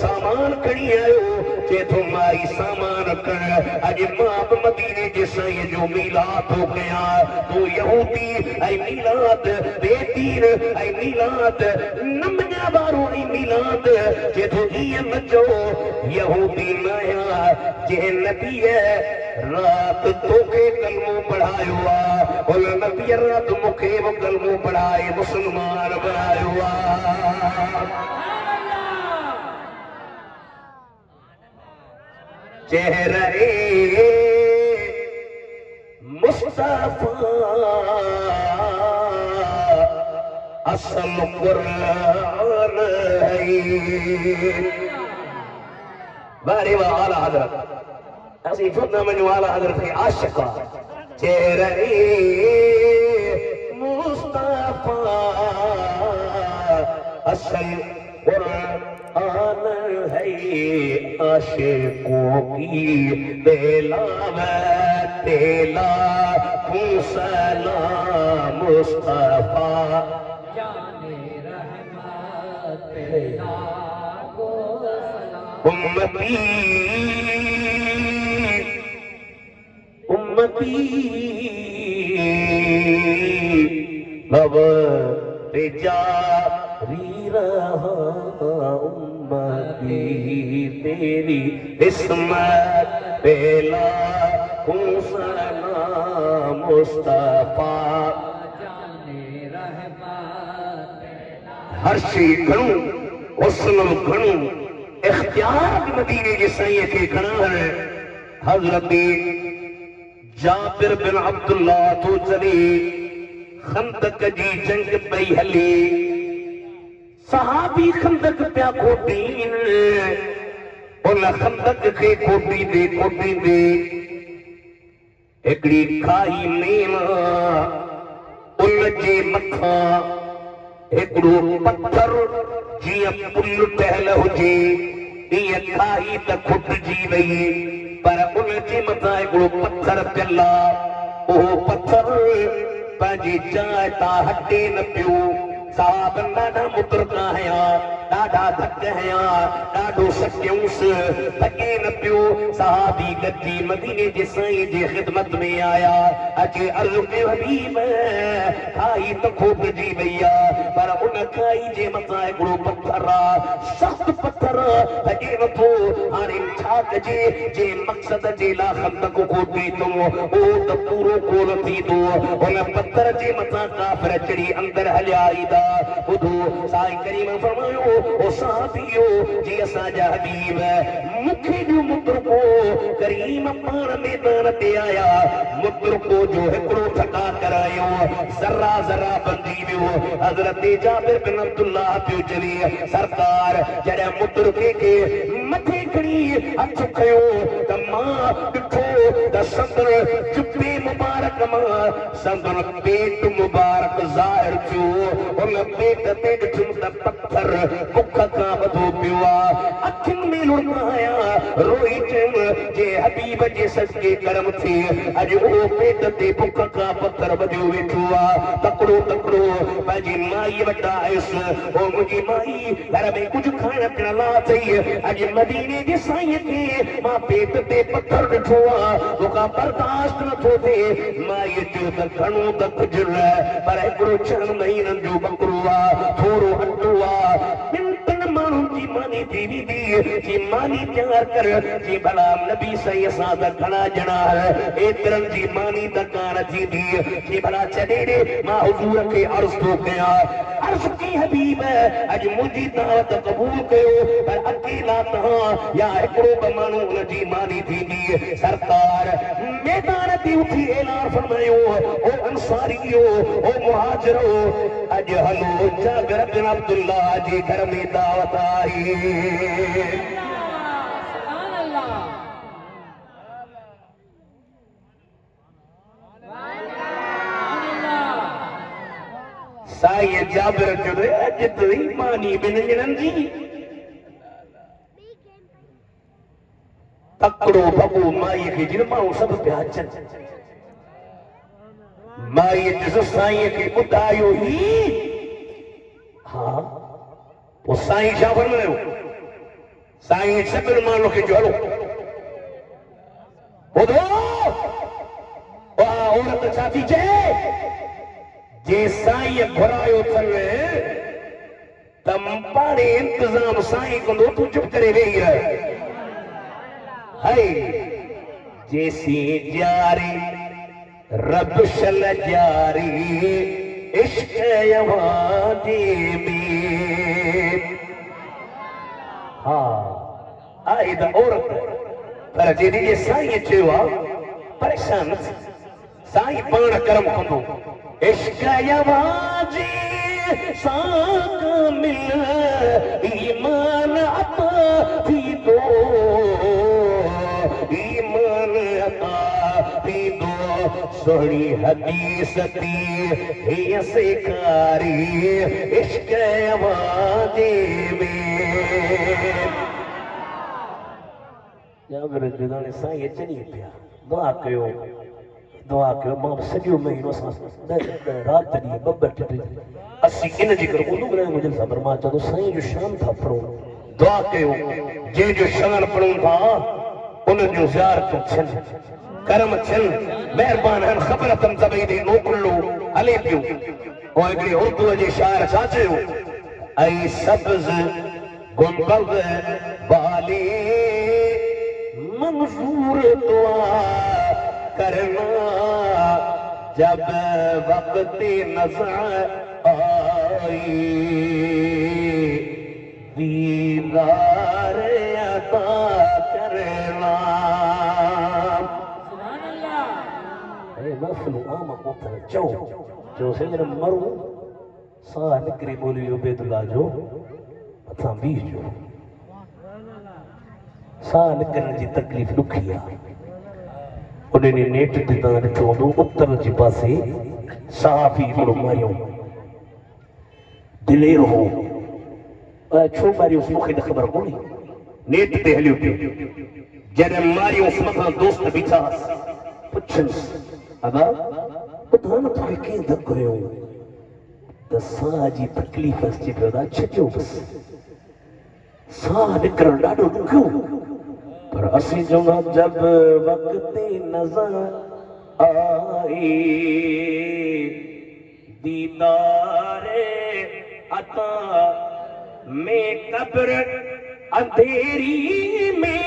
सामान खणी आयो चेथो माई सामान कर अज माप मदीने जे साईं जो मीलाद हो गया तो यहूदी ऐ मीलाद बेदीन ऐ मीलाद नमना बारो ऐ मीलाद चेथो ये मचो यहूदी नया जे नबी है रात तोखे कलमो पढ़ायो आ और नबी रात मुखे वो कलमो पढ़ाए मुसलमान बनायो आ चेहरे मुस्तफा असल कुरान है बारे वाला हजरत ऐसी फुटना में वाला हजरत है आशिका चेहरे मुस्तफा असल कुरान है आशिकों की बेला तेला सलाम मुस्तफा जाने रहमत को उम्मती उम्मती भव जारी रहा उम्मती तेरी इस्मत बेला सलाम मुस्तफा हर शी घणो हुस्न घणो इख्तियार मदीने जे साईं खे घणा है हज़रत जाबिर बिन अब्दुल्लाह तो चली खंदक जी जंग पई हली सहाबी खंदक पिया खोटीन उन खंदक खे खोटी दे एकड़ी खाई में उन जे मथा एकड़ो पत्थर जीअं पुल ठहियल हुजे ईअं खाई त खुटिजी वई पर उन जे मथां हिकिड़ो पत्थर पियल आहे उहो पत्थर पंहिंजी जाइ तां हटे न पियो साहब ॾाढा मुतरका हया ॾाढा धक हया ॾाढो सकियुसि थके न पियो साहबी गॾिजी मदीने जे साईं जे ख़िदमत में आया अचे अर्ज़ु कयो हबीब खाई त खोटिजी वई आहे पर उन खाई जे मथां हिकिड़ो पत्थर आहे सख़्तु पत्थर लॻे नथो हाणे छा कजे जे मक़सद जे लाइ खंदक खोटी थो उहो त पूरो कोन थींदो उन पत्थर जे मथां काफ़िर चढ़ी अंदरि हलिया ईंदा ॿुधो साईं करीम फरमायो ओ साहिबियो जी असांजा हबीब मूंखे ॾियो मुतरको करीम पाण मैदान ते आया मुतरको जो हिकिड़ो ठका करायो ज़रा ज़रा बंदी वियो हज़रत जाबिर बिन अब्दुल्लाह पियो चवे सरकार जॾहिं मुतरके खे मथे खणी हथ खयो त मां ॾिठो त संदन जुब्बे मुबारक मां संदन पेट मुबारक ज़ाहिर थियो उन पेट ते ॾिठुमि त पत्थर बुख खां वधो पियो आहे अखियुनि में लुड़काया रोई चयुमि जे हबीब जे सदके करम थिए अॼु उहो पेट ते बुख खां पत्थर वधियो वेठो आहे तकिड़ो तकिड़ो पंहिंजी माई वटि आयुसि ओ मुंहिंजी माई घर में कुझु खाइण पीअण लाइ अथई अॼु मदीने जे साईं खे मां पेट ते पत्थर ॾिठो आहे तोखां बर्दाश्त नथो थिए माईअ चयो त घणो त कुझु न पर हिकिड़ो 6 महीननि जो बकरो आहे थोरो अटो आहे ॿिनि माण्हुनि जी मानी थी वेंदी जी मानी तयार कर जी भला नबी साईं असां त घणा ॼणा एतिरनि जी मानी त कान थींदी जी भला छॾे ॾे मां हुज़ूर खे अर्ज़ु थो कयां अर्ज़ु की हबीब अॼु मुंहिंजी दावत क़बूल कयो पर अकेला तव्हां या हिकिड़ो ॿ माण्हू हुन जी मानी थींदी सरकार मैदान ते उथी ऐलान फरमायो ओ अंसारियो ओ मुहाजिरो अॼु हलो जाबिर बिन अब्दुल्लाह जे घर में दावत आई साईं जाबिर चवे अॼु त मानी ॿिनि ॼणनि जी तकिड़ो बबू माईअ खे जिन माण्हू सभु पिया अचनि माईअ ॾिस साईं खे ॿुधायो ही हा पोइ साईं छा फरमायो साईं सभिनि माण्हुनि खे चयो हलो ॿुधो औरत छा थी चए जे साईं घुरायो अथनि त पाणे इंतज़ाम साईं कंदो तूं चुप करे वेही रह हाय जेसी जारी रब शल जारी इश्क यवादी में हाँ आई द औरत पर जेडी जे साईं चयो आहे परेशान साईं पाण कर्म कंदो इश्क यवादी साक मिल ईमान अता थी दो ईमान अता थी दो सोहणी हदीस थी ये सिकारी इश्क आवाज़े में जागर जुदाने साईं अचनी पिया दुआ कयो मां सॼो महीनो रात ॾींहुं ॿ टे असीं इन जे करे उन ॿुधायो मुंहिंजे सां मां चवंदो साईं जो शान था पढ़ो दुआ कयो जंहिंजो शान पढ़ूं था उन जूं ज़ियारतूं थियनि कर्म थियनि महिरबानी आहिनि ख़बर अथनि सभई ॾे मोकिलो हले पियो ऐं हिकिड़े उर्दूअ जे शाइर छा चयो ऐं सब्ज़ गुंबद वाले मंज़ूर दुआ करना जब वक्त नज़र आई दीदार अता करना महफ़िल आम उथल चो सजन मरूं साह निकिरी मौलवी उबैदुल्लाह जो मथां बीहजो साह निकिरण जी तकलीफ़ ॾुखी आहे उन नेट ते तव्हां ॾिठो हूंदो उत्तर जे पासे साफ़ ई हिकिड़ो मारियो दिलेर हो छो मारियोसि मूंखे त ख़बर कोन्हे नेट ते हलियो पियो जॾहिं मारियोसि मथां दोस्त बीठा पुछियुसि अदा ॿुधां न तोखे कीअं धकु हुयो त साह जी तकलीफ़ अचे पियो त छॾियो बसि साह निकिरणु ॾाढो ॾुखियो पर असीं चवंदा जब वक्त नज़र आई दीदार अता में कब्र अंधेरी में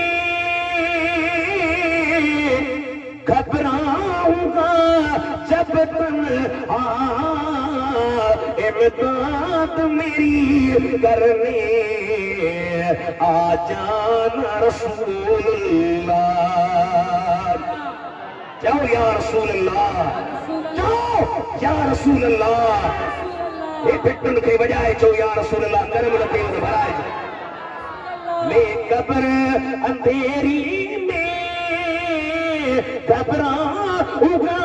घबराऊंगा जब तन्हा इमदाद मेरी करने आ जाना रसूलुल्लाह जाओ या रसूलुल्लाह जाओ या रसूलुल्लाह ये फिटन के बजाय चो या रसूलुल्लाह कर्म लगे भराए मैं कब्र अंधेरी में घबराऊंगा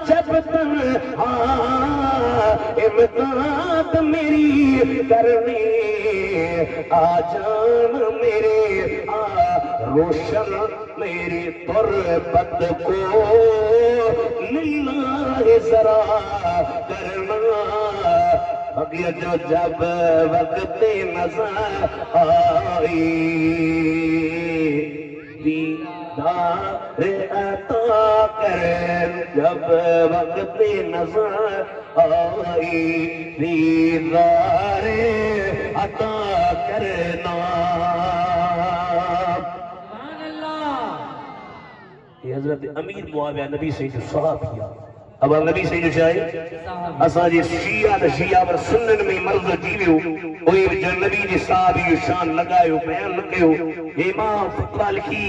जब तन्हा इमदाद मेरी करने आ जान मेरे आ रोशन मेरी तुरबत को लिल्लाह जरा करना अगिया जो जब वक्त नज़र आई दीदार अता कर जब वक्त नज़र आई दीदार अता करना ये हजरत अमीर मुआविया नबी से जो सहाबिया अब नबी से जो चाहे असा जे शिया पर सुन्नन में मर्द जीवियो ओए जन नबी जे साहबी जो शान लगायो बयान न कयो इमाम फतवा लिखी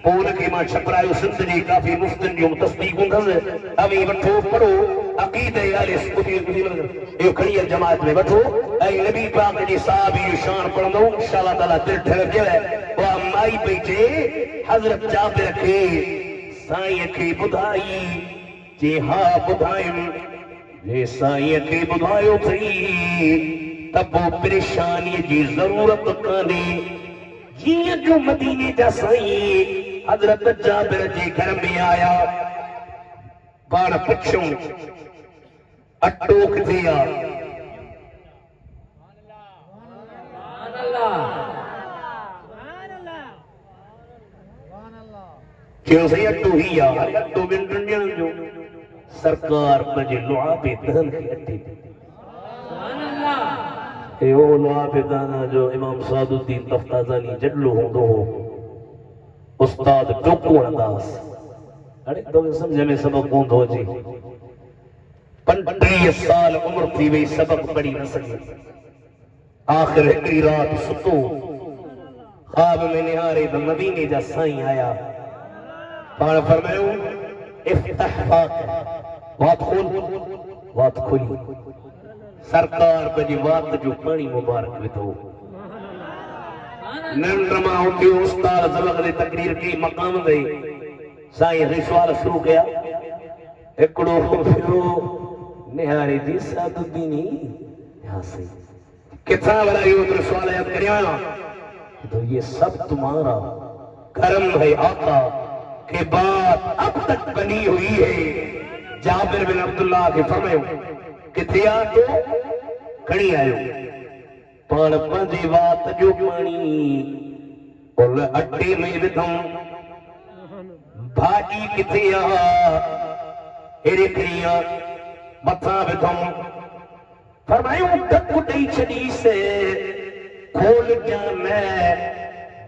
पोन के मां छपरायो सिंध जी काफी मुफ्तन जो तस्दीक हूंदस अवी वठो पढ़ो अकीदे आले सुबुती यो खड़ी जमात में वठो ऐं नबी पाक जी साहबी जो शान पढ़ंदो इंशाअल्लाह ताला दिल ठर गए वा माई बेटे हजरत जाबिर के साईं के बुधाई जे हा बुधायुम जे साईं के बुधायो थई तब परेशानी जी जरूरत काने जिया जो मदीने जा साईं हजरत जाबिर जे घर में आया पाण पुछूं अटो किथे आ क्यों से अड्डू ही यार अड्डू बिन दुनिया जो सरकार मजे लुआ पे दहन के अड्डे सुभान अल्लाह ए ओ लुआ पे दाना जो इमाम सादुद्दीन तफ्ताजानी जडलू होंदो हो उस्ताद टोकू अंदाज अरे तो समझ में सबक होंदो जी 35 साल उम्र थी वही सबक पढ़ी न सके आखिर हिकड़ी रात सुतो ख्वाब में निहारे तो मदीने जा साईं आया पाण फरमायो इफ्तह फाक वात खोली सरकार बजी वात जो पानी मुबारक विधो नंद्रमा उठियो उस्ताद सबक ने तकरीर की मकाम गई साईं ने सवाल शुरू किया एकड़ो फिरो निहारे जी सादुद्दीनी यहां से कितना बड़ा यो सवाल याद करिया तो ये सब तुम्हारा करम है आका के बात अब तक बनी हुई है जाबिर बिन अब्दुल्लाह के फरमायो किथे आ तो खड़ी आयो पाण पंजी बात जो पानी और अड्डे में विधम भाजी किथे आ एरे क्रिया मथा विधम फरमायो डक दई छड़ी से खोल जा मैं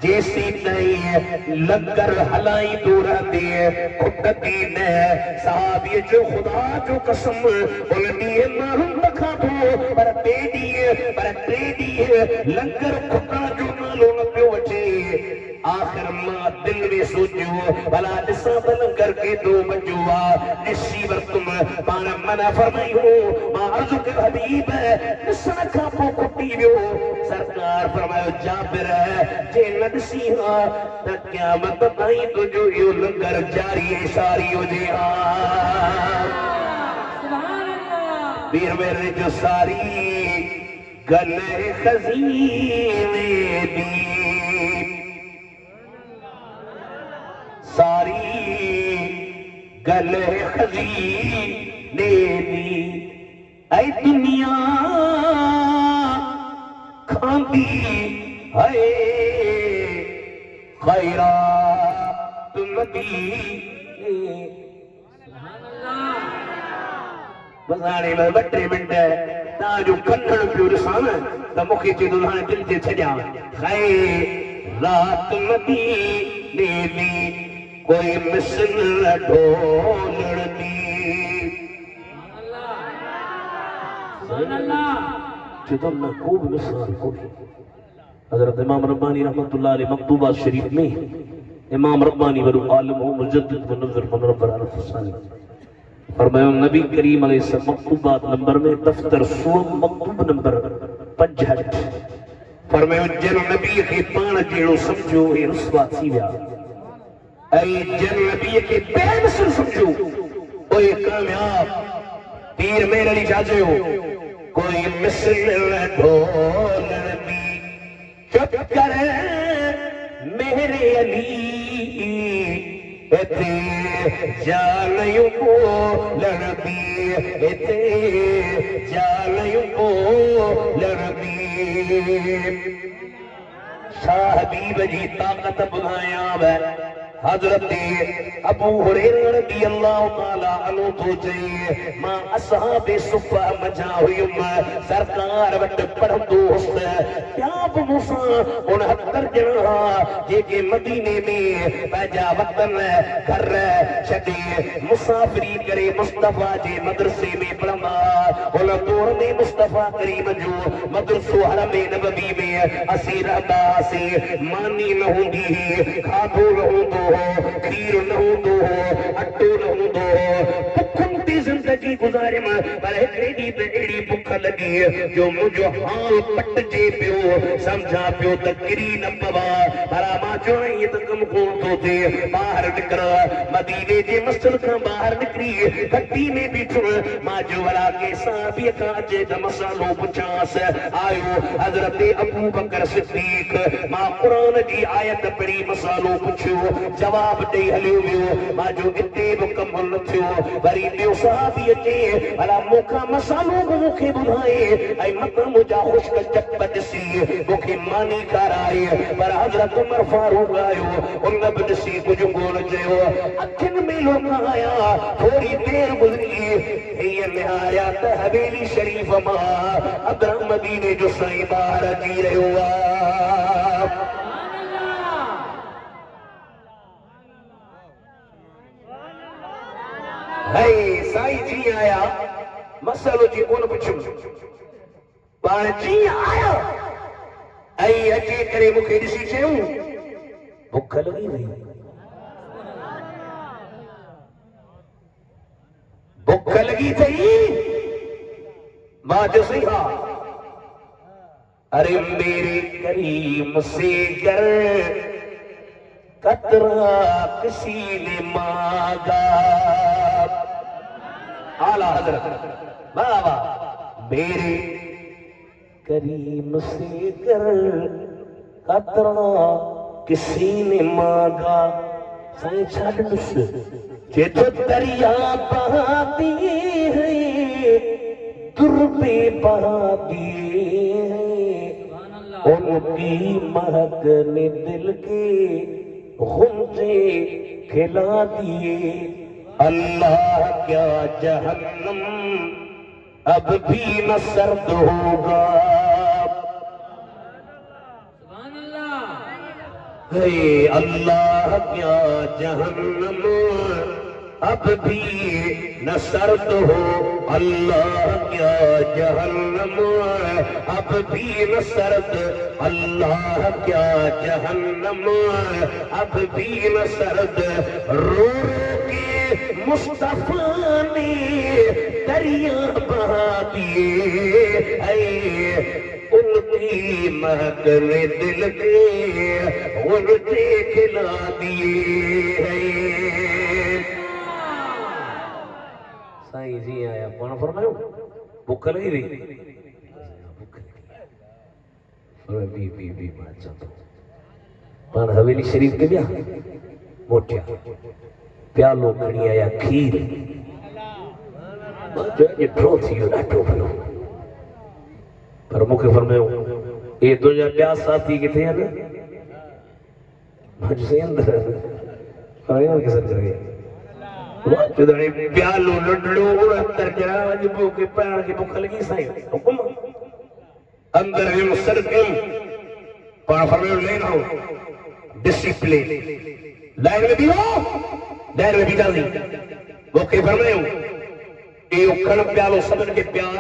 जैसी नहीं लंगर हलाई दूर दिए खुटती ने साहब ये जो खुदा जो कसम उन दिए मालूम रखा तो पर बेडी लंगर खुटना जो मालूम पियो वठे आखिर मां दिल में सोचियो भला दिसा लंगर के 2 बजुआ निशी वरतुम पान मना फरमाई हो मां अर्ज के हबीब दिसण का पो खुटी वियो सरकार फरमायो जाबिर जे नदसी हा त क़यामत ताईं तुझो यो लंगर जारी है सारी हो जे सुभान अल्लाह वीर मेरे जो सारी गले खजीने दी सारी गले खजीने दी ऐ दुनिया खांदी है खैरात मदीने सुभान अल्लाह बजाने में 2 मिनट ता जो कन्नड़ पियो ॾिसां त मूंखे चए थो हाणे दिलि ते छॾियां खैरात मदीने दी कोई मिसल ढोलण दी सुभान अल्लाह जो न खूब मिसाल को हजरत इमाम रब्बानी रहमतुल्लाह अलैह मकतूबा शरीफ में इमाम रब्बानी वरु आलिम हो मुजद्दिद मुनव्वर मुनव्वर अल-फसानी फरमाया नबी करीम अलैहि सल्लम मकतूबात नंबर में दफ्तर सूरत मकतूब नंबर 65 फरमाया जन नबी के पाण जेड़ो समझो हे रुसवा थी विया ऐ जन नबी के बेमिसल समझो ओए कामयाब पीर मेरे लिए जाजो कोई मिसल ढोलण दी चुप कर मेरे अली इते जालयूं बोलण दी इते जालयूं बोलण दी शाह हबीब जी ताकत बुधाया वे हजरत अबू हुरैरा रज़ी अल्लाह ताला अन्हु तो चई मां असहाबे सुफ़ा मजा हुयुम सरकार वट पढ़ंदो हुस क्या बि मूंसां 69 ॼणा जेके मदीने में पंहिंजा वतन घर छॾे मुसाफ़िरी करे मुस्तफ़ा जे मदरसे में पढ़ंदा उन दौर में मुस्तफ़ा करीम जो मदरसो हरम नबवी में असीं रहंदासीं मानी न हूंदी हुई खाधो न हूंदो खीर न हूंदो अटो न हूंदो भुखनि ते ज़िंदगी गुज़ारियम पर हिकिड़े ॾींहुं ते अहिड़ी बुख लॻी जो मुंहिंजो हाल पटिजे पियो सम्झां पियो त किरी न पवा भला मां चवां ईअं त कमु कोन थो थिए ॿाहिरि निकिर मदीने जे मस्जिद खां ॿाहिरि निकिरी गड्डी में बीठुम मां जो भला के साहबीअ खां अचे त मसालो पुछांसि आयो हज़रत अबू बकर सिद्दीक़ मां क़ुरान जी आयत पढ़ी मसालो पुछियो जवाब ॾेई हलियो वियो मां जो हिते बि कमु न थियो वरी ॿियो साहबी अचे भला मूंखां मसालो बि मूंखे ॿुधाए ऐं मथां मुंहिंजा ख़ुश्क चप ॾिसी मूंखे मानी कराए पर हज़रत उमर फारूक आयो उन बि ॾिसी कुझु कोन चयो अखियुनि में लोकाया थोरी देर गुज़री हीअं निहारिया त हवेली शरीफ़ मां अदर मदीने जो साईं ॿार अची रहियो आहे साईं जी आया मसलो जी कोन पुछियुमि पाण जीअं आया ऐं अची करे मूंखे ॾिसी चयूं बुख लॻी वई बुख लगी थी मां जो सही हा अरे मेरे करीम से कर कतरा किसी ने मांगा आला हजरत बाबा मेरे करीम से कर कतरा किसी ने मांगा साईं छाॾुस जेतो दरिया बहाती है दुर्बे बहाती है उनकी महक ने दिल के गुंजे खिला दिए अल्लाह क्या जहन्नम अब भी न सर्द होगा हे अल्लाह क्या जहन्नम अब भी न सर्द हो अल्लाह क्या जहन्नम अब भी न सर्द अल्लाह क्या जहन्नम अब भी न सर्द रो के मुस्तफा ने दरिया बहा दिए उनकी महक ने दिल के उनके खिला दिए साईं जी आया पाण फरमायो भुख लगी रही बी पाण हवेली शरीफ के बिया मोटिया प्यालो खणी आया खीर ॾिठो थी वियो ॾाढो भलो पर मूंखे फरमायो ये तुंहिंजा ॿिया साथी किथे आहिनि मां चयुसि अंदर फरमायो किसन करे प्यालो लडड़ो अंदर जरा वञ पोइ के पाण खे बुख लॻी साईं हुकुम अंदर वियो सरकम पाण फरमायो लेन हो डिसिप्लिन लाइन में बीहो लाइन में बीठासीं मूंखे फरमायो इहो खण प्यालो सभिनि खे प्यार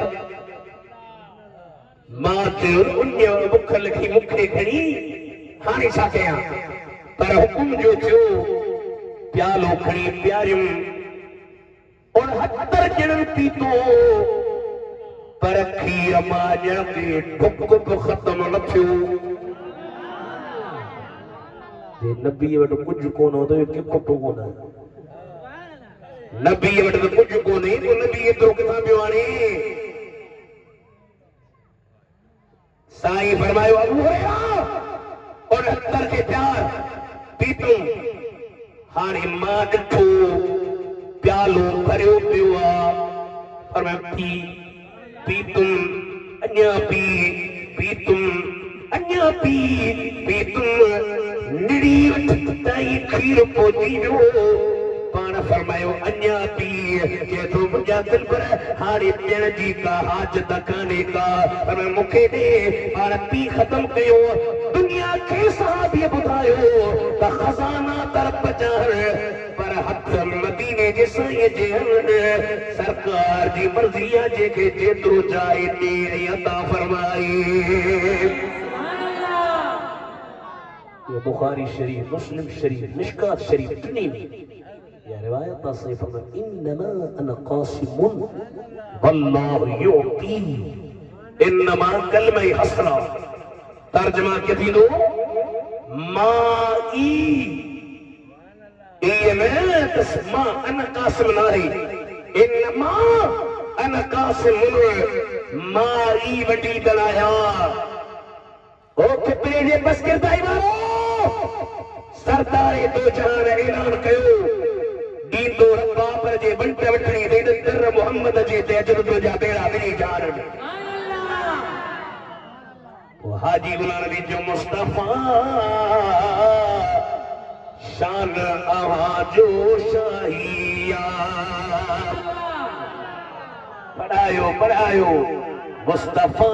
मां चयो उन बुख लॻी मूंखे खणी हाणे छा कयां पर हुकुम जो थियो प्यालो खणी प्यारियुमि और 78 ॼणनि पीतो पर खीर मां ॼण ते ढुक बि ख़तम न थियो नबी वटि कुझु कोन हो त के कुटो कोन नबी वटि त कुझु कोन्हे तो नबी एतिरो किथां पियो आणे साईं फरमायो अबू हुरैरा 69 के प्यार पीतो हाणे मां ॾिठो प्यालो भरियो पियो आहे पर पीतुम अञा पीतुम अञा पीतुम निड़ी ताईं खीर पहुची वियो पाण फरमायो अञा पी के तो मुंहिंजा दिल पर हाणे पीअण जी का हाजत कान्हे का पर मूंखे ॾे पाण पी ख़तम कयो दुनिया खे साहबीअ ॿुधायो त खज़ाना तरफ़ चार पर हथ मदीने जे साईं जे सरकार जी मर्ज़ी आहे जेके जेतिरो चाहे ॾे ऐं अता फरमाए ये बुखारी शरीफ मुस्लिम शरीफ मिशकात शरीफ टिनी या रिवायत से फरमा इन्नमा अना कासिमुन वल्लाहु युती इन्नमा कलमा हसरा तर्जुमा के थींदो माई ये मैं तस्मा अना कासिम नाही इन्नमा अना कासिमुन माई वडी दलाया ओ कितने जे बस करता ही मारो सरदारे दो जहान ऐलान कयो दीदो रब्बा पर जे बंट वठणी दे दर मोहम्मद जे ते अजर जो जा बेड़ा बिनी जान वो हाजी गुलाम नबी जो मुस्तफा शान आवाजो शाहिया पढ़ायो मुस्तफा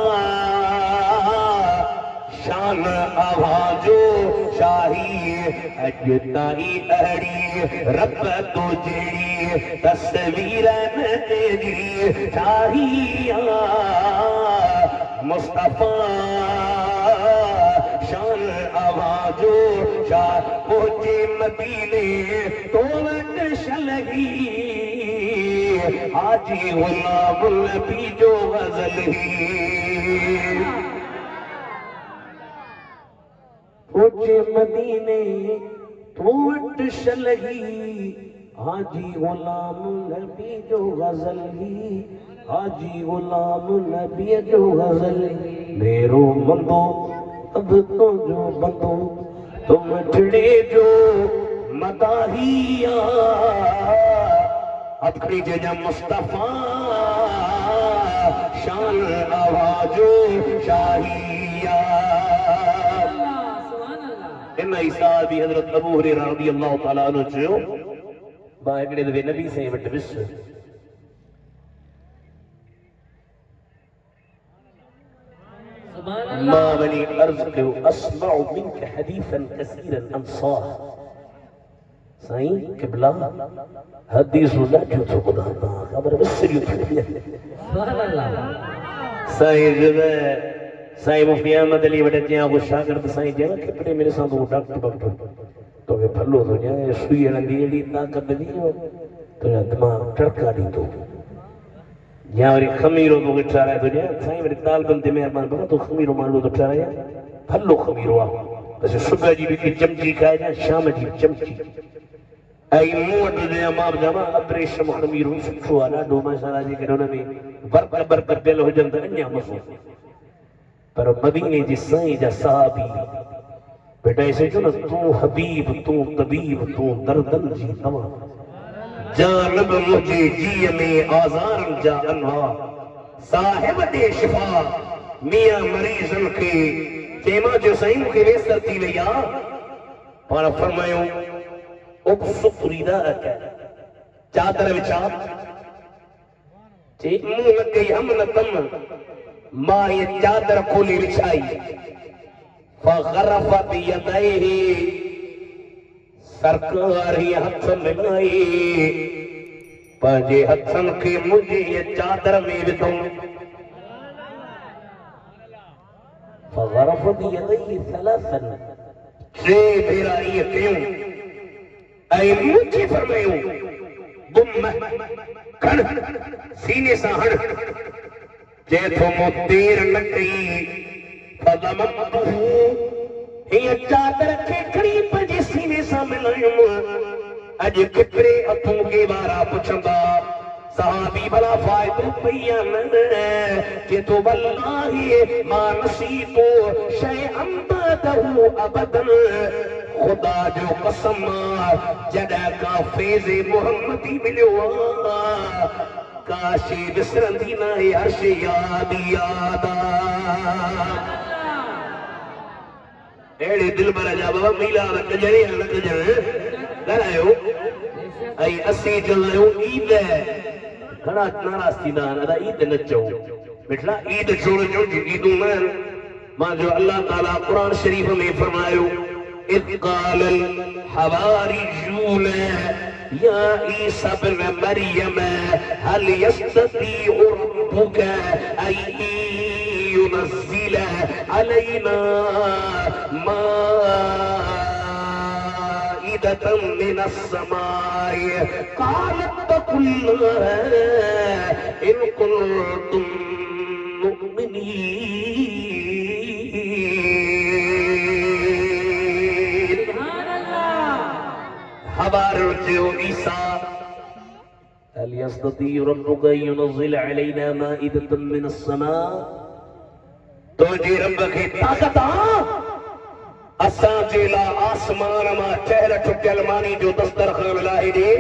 शान आवाजो शाही अजताई अड़ी रब तो जेड़ी तस्वीर तेरी चाहिया मुस्तफा शान आवाजो शाह पहुंचे मदीने तो शलगी हाजी गुलाम नबी जो गजल ही पहुंचे मदीने तो शलगी हाजी गुलाम नबी जो गजल ही हाजी गुलाम नबी जो गजल मेरो बंदो अब तो जो बंदो तुम चिड़े जो मदाहिया अखड़ी जे मुस्तफा शान आवाजो शाहिया इन ईसा भी हजरत अबू हुरैरा रज़ियल्लाहु तआला अन्हु चयो मां हिकिड़े दफ़े नबी साईं वटि वियुसि मां वञी अर्ज़ कयो अस्मउ मिनक हदीसन कसीरन अंसार साईं क़िबला हदीसूं ॾाढियूं थो ॿुधां ख़बर विसरियूं थी साईं जब साईं मुफ्ती अहमद अली वटि अचियां को शागिर्द साईं चयो किपड़े मेरे सां तो डॉक्टर तोखे भलो थो ॾियां सुई हणंदी अहिड़ी ताक़त ॾी तुंहिंजा दिमाग़ टड़का ॾींदो या वरी खमीरो तोखे ठाराए थो ॾियां साईं वरी तालबनि ते महिरबानी बाबा तूं खमीरो मांडो थो ठाराए भलो खमीरो आहे बसि सुबुह जी बि चमची खाए ॾियां शाम जी चमची ऐं मूं वटि जो मां बि चवां अब्रेशम खमीरो सुठो आहे ॾाढो मसाला जे करे हुन में बर्क पियल हुजनि त अञा मज़ो पर मदीने जी साईं जा सहाबी बेटा ऐसे जो न तू हबीब तू तबीब तू दर्दन जी दवा जानब मुझे जी में आज़ारन जा अनहा साहिब दे शिफा मियां मरीज़न के चेमा जो साईं मूंखे वेसर थी वई आहे पाण फरमायो उबसुत रिदाअक चादर विछा चे मुंह न कई हम न तम मां ये चादर खोली विछाई फगरफत यदैहि सरकार ये हथ मिलाई पंहिंजे हथन के मुझे ये चादर में विधो फगरफत यदैहि सलासन टे भेरा ये कयूं ऐं मुझे फरमायो बुम खण सीने सां हण जे थो मूं देर न कई फज़ममतहू हीअ चादर खे खणी पंहिंजे सीने सां मिलायुमि अॼु केतिरे हथूं के वारा पुछंदा सहाबी भला फ़ाइदो पई आहे न जे तो वल्लाही मां नसीतो शैअन बअदहू अबदन खुदा जो कसम जॾहिं का फैज़ मुहम्मदी मिलियो आहे काशी विसरंदी न अर्श याद याद अहिड़े दिलबर जा बाबा मीला न कजरे न कजर ॻाल्हायो ऐं असीं चवंदा आहियूं ईद घणा नाराज़ थींदा आहिनि अदा ईद न चओ मिठड़ा ईद छो न चओ ईदूं न आहिनि मां जो अल्लाह ताला क़ुरान शरीफ़ में फरमायो इज़ क़ालल हवारियून या ईसा इब्न मरियम हल यस्ततीउ रब्बुक अन युनज़्ज़िल अलैना माइदतन मिनस समाई क़ालत कुल्लुहा इन कुंतुम मुमिनीन हवार जो ईसा هل يستطيع ربك أن ينزل علينا مائدة من السماء तुंहिंजे रब खे ताक़त आहे असां जे लाइ आसमान मां चहर ठुकियल मानी जो दस्तरखान लाहे ॾे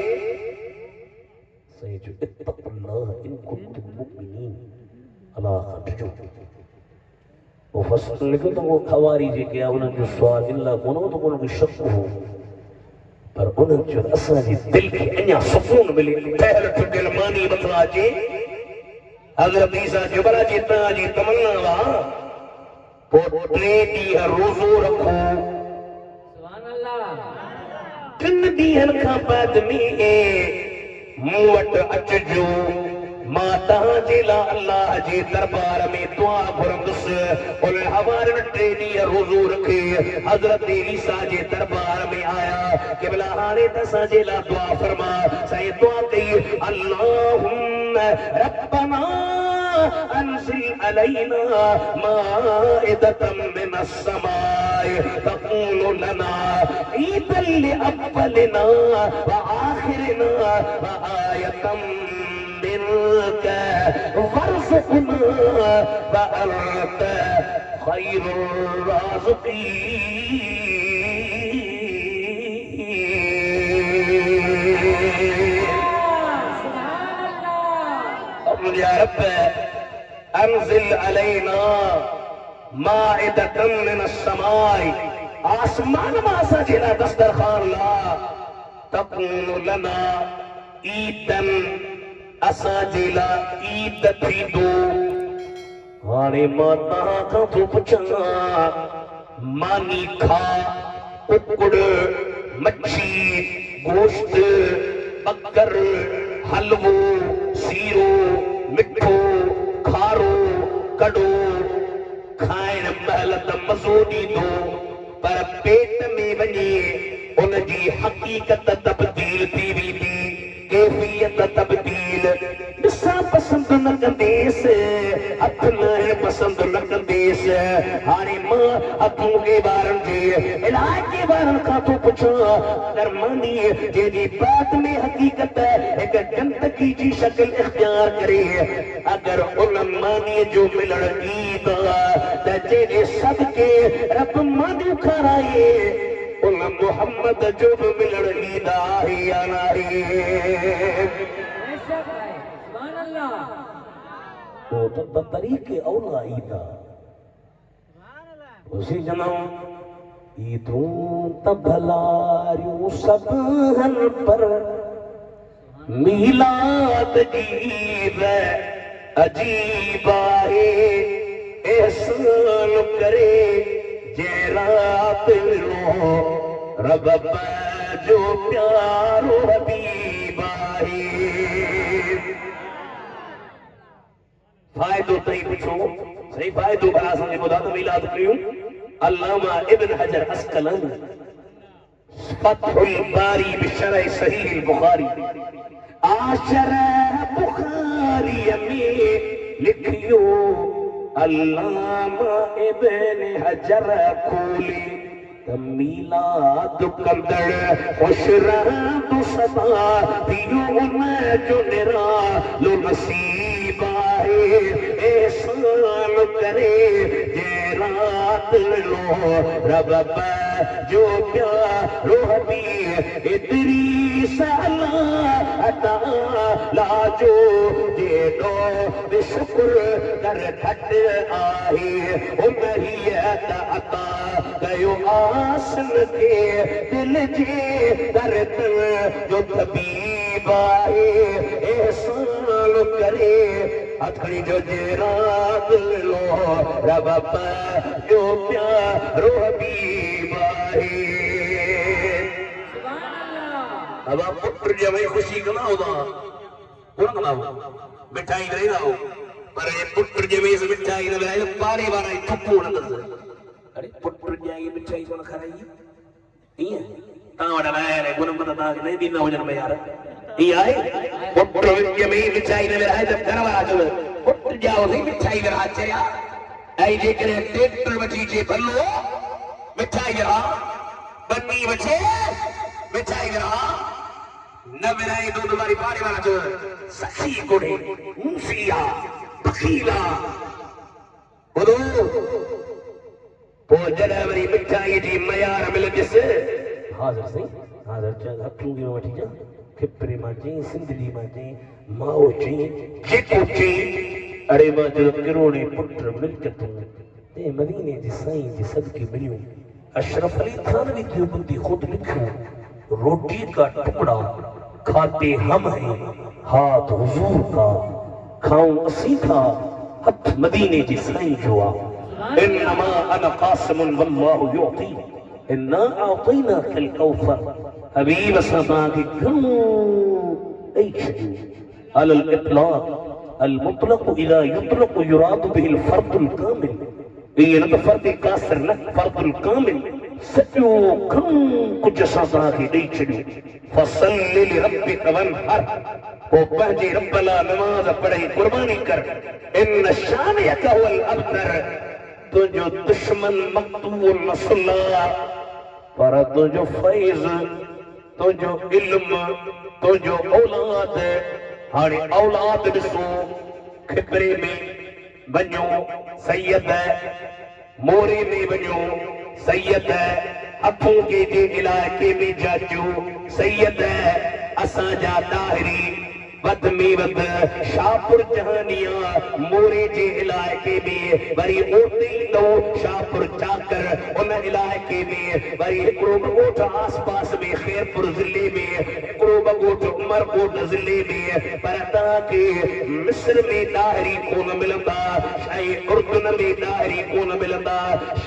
सही जो इत्तक़ुल्लाह इन कुंतुम मुमिनीन अला खटजो वो फसल लिखो तो वो खवारी जेके आहे उन्हनि जो सुवाल इन लाइ कोन हो त उन्हनि खे शक हो पर उन्हनि जो असांजे दिलि खे अञा सुकून मिले ठहियल ठुकियल मानी मथां अचे हज़रत ईसा जुबरा जी तव्हांजी तमन्ना हुआ पोइ 3 ॾींहं रोज़ो रखो सुभान अल्लाह 3 ॾींहंनि खां बाद में मूं वटि अचिजो मां तव्हांजे लाइ अल्लाह जे दरबार में दुआ घुरंदुसि उन हवारनि 3 ॾींहं रोज़ो रखे हज़रत ईसा जे दरबार में आया कि भला हाणे त असांजे लाइ दुआ फरमा साईं दुआ कई अल्लाहुम्मा रब्बना أنزل علينا مائدة من السماء تكون لنا عيدا لأولنا وآخرنا وآية منك وارزقنا وأنت خير الرازقين يا رب انزل علينا مائدة من السماء آسمان ما سجنا دسترخوان لا تكون لنا عيدا اساجي لا عيد थींदो हाणे मां तव्हां खां थो पुछां मानी खा कुकुड़ मच्छी गोश्त बकर हलवो सीरो मिठो खारो कड़ो खाइण महिल त मज़ो ॾींदो पर पेट में वञे उनजी हक़ीक़त तब्दील थी वेंदी कैफियत तब्दील ॾिसां पसंदि न कंदेसि हथ न पसंदि न कंदेसि हाणे मां हथूं के ॿारनि जे इलाज जे ॿारनि खां थो पुछां अगरि मानी जंहिंजी बात में हक़ीक़त हिकु गंदगी जी शक्ल इख्तियार करे अगरि उन मानीअ जो मिलण ईद त जंहिंजे सदके रब मानियूं खाराए उन मोहम्मद जो भी मिलण ईद आहे या नाहे बेशक है सुभान अल्लाह वो तो तरीके औला ईद उसी जनम ईदूं त भलारियूं सब हन पर मीलाद जी ईद अजीब आहे एहसान करे जे रात मिलो रब जो प्यारो हबीब आहे फायदो तई पुछो सही फायदो भला असांखे ॿुधा त मीलाद कयूं अल्लामा इब्न हजर अस्कलानी फतहुल बारी बिशरह सहीह बुखारी आशरह बुखारी में लिखियो अल्लामा इब्न हजर खोली मीलाद कंदड़ खुश रहंदो सदा दियो उन जो निरालो नसीब आहे एहसान करे जे रात लो रब जो प्यारो हबीब इदरीस अता लाजो जेडो शुक्र कर घट आहे उनही अता कयो आसन के दिल जे दर्द जो तबीब आहे एहसान करे अखड़ी जो जेरात लो रब जो प्यारो हबीब आहे सुभान अल्लाह अब आप पुत्र जब खुशी कना होगा कौन कना मिठाई करे ना हो पर ये पुत्र जब इस मिठाई ना लाए पारे वाला ठप्पू ना कर अरे पुत्र जाएगी मिठाई कौन खाएगी ये तावड़ा लाया रे गुण मत ना नहीं दिन हो जन में यार ये आए पुत्र जब मिठाई ना लाए जब घर वाला चलो पुत्र जाओ नहीं मिठाई कर आचे यार ऐ जे करे ट्रैक्टर बची जे भलो मिठाई जरा बन्नी बचे मिठाई जरा न बनाई दो तुम्हारी पारी वाला जो सखी कोड़े मुफिया बखीला बोलो पोजड़ा वरी मिठाई जी मयार मिल जिस हाज़िर सही हाज़िर चल हथू के वठी जा खिपरे मां जी सिंधली मां जी माओ जी जेको जी अरे मां जो किरोड़े पुत्र मिलकतूं ते मदीने जी साईं जी सदके मिलियो। अशरफ अली थानवी देवबंदी खुद लिखो, रोटी का टुकड़ा खाते हम हैं, हाथ हुजूर का खाऊं असी था, हथ मदीने जी साईं जो आ। इन्नमा अना कासिमुन वल्लाहु युती, इन्ना आतीना कल कौसर। हबीब सदा की घणो ऐ छॾियो। अलल इतलाक अल मुतलक इला युतलक युराद बिहिल फर्दुल कामिल। ये न तो फर्द कासिर न फर्दुल कामिल। सॼो घणो कुझु असां तव्हांखे ॾेई छॾियो। फसल्लि लिरब्बिक वन्हर, पोइ पंहिंजे रब लाइ नमाज़ पढ़ी क़ुर्बानी कर। इन शानियक हुवल अब्तर, तुंहिंजो दुश्मन मक़तूल मसल्ला, पर तुंहिंजो फैज़, तुंहिंजो इल्म, तुंहिंजो औलाद। हाणे औलाद ॾिसो, खिबरे में वञो सैयद, मोरे में वञो सैयद, हथों के जे इलाइक़े में जाचो सैयद। असांजा ताहिरी वध में वध शाहपुर जहानिया मोरे जे इलाइक़े में वरी ओते ईंदो शाहपुर चाकर, उन इलाइक़े में वरी हिकिड़ो ॻोठ आस पास में ख़ैरपुर ज़िले में, हिकिड़ो ॻोठ उमरकोट ज़िले में। पर तव्हांखे मिस्र में ताहिरी कोन मिलंदा, ऐं उर्दुन में ताहिरी कोन मिलंदा।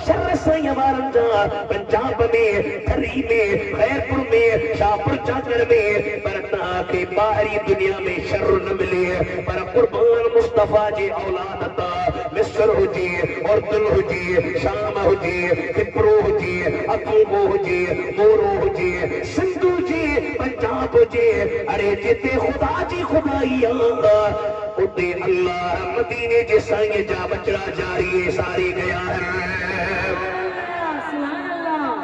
शर साईं वारनि जा पंजाब में, थरी में, ख़ैरपुर में, शाहपुर चाकर में, पर तव्हांखे ॿाहिरी दुनिया में शर न मिले। पर कुर्बान मुस्तफा जी औलाद ता मिस्र हुजे, उर्दुन हुजे, शाम हुजे, हिब्रू हुजे, अकूबो हुजे, मोरो हुजे, सिंध हुजे, पंजाब हुजे, अरे जिते खुदा जी खुदाई आ उते अल्लाह मदीने जे साईं जा बचड़ा जारी सारी गया है।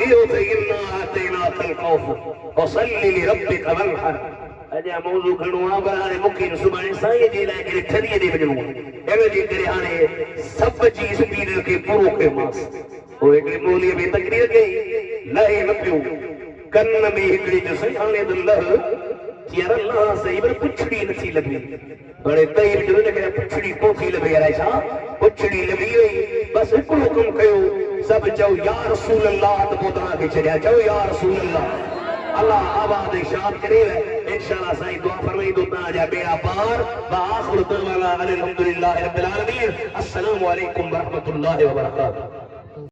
इहो त इन्ना आतैना कल खौफ वसल्लि लिरब्बिक वन्हर। अॼु मौज़ू घणो आहे, पर हाणे मूंखे सुभाणे साईं जे लाइ हिकिड़े छॾीअ ते वञिणो आहे। इन जे करे हाणे सभ जी स्पीड खे पूरो कयोमांसि। पोइ हिकिड़ी ॿोलीअ में तकरीर कई, लहे न पियो कन में हिकिड़ी जो सही हाणे त लह यार अल्लाह सही पर पुछड़ी नथी लॻी। बड़े कई जो न करे पुछड़ी कोन थी लॻी यार, छा पुछड़ी लॻी वई। बसि हिकिड़ो कमु कयो, सभु चओ या रसूल अल्लाह, त पोइ तव्हांखे छॾिया, चओ या रसूल अल्लाह। अल्लाह आबाद शाद करे। इंशाअल्लाह साईं दुआ फरमाईंदो तव्हांजा बेड़ा पार। व आखिरु दअवाना अनिल हम्दुलिल्लाहि रब्बिल आलमीन। अस्सलामु अलैकुम व रहमतुल्लाहि व बरकातहू।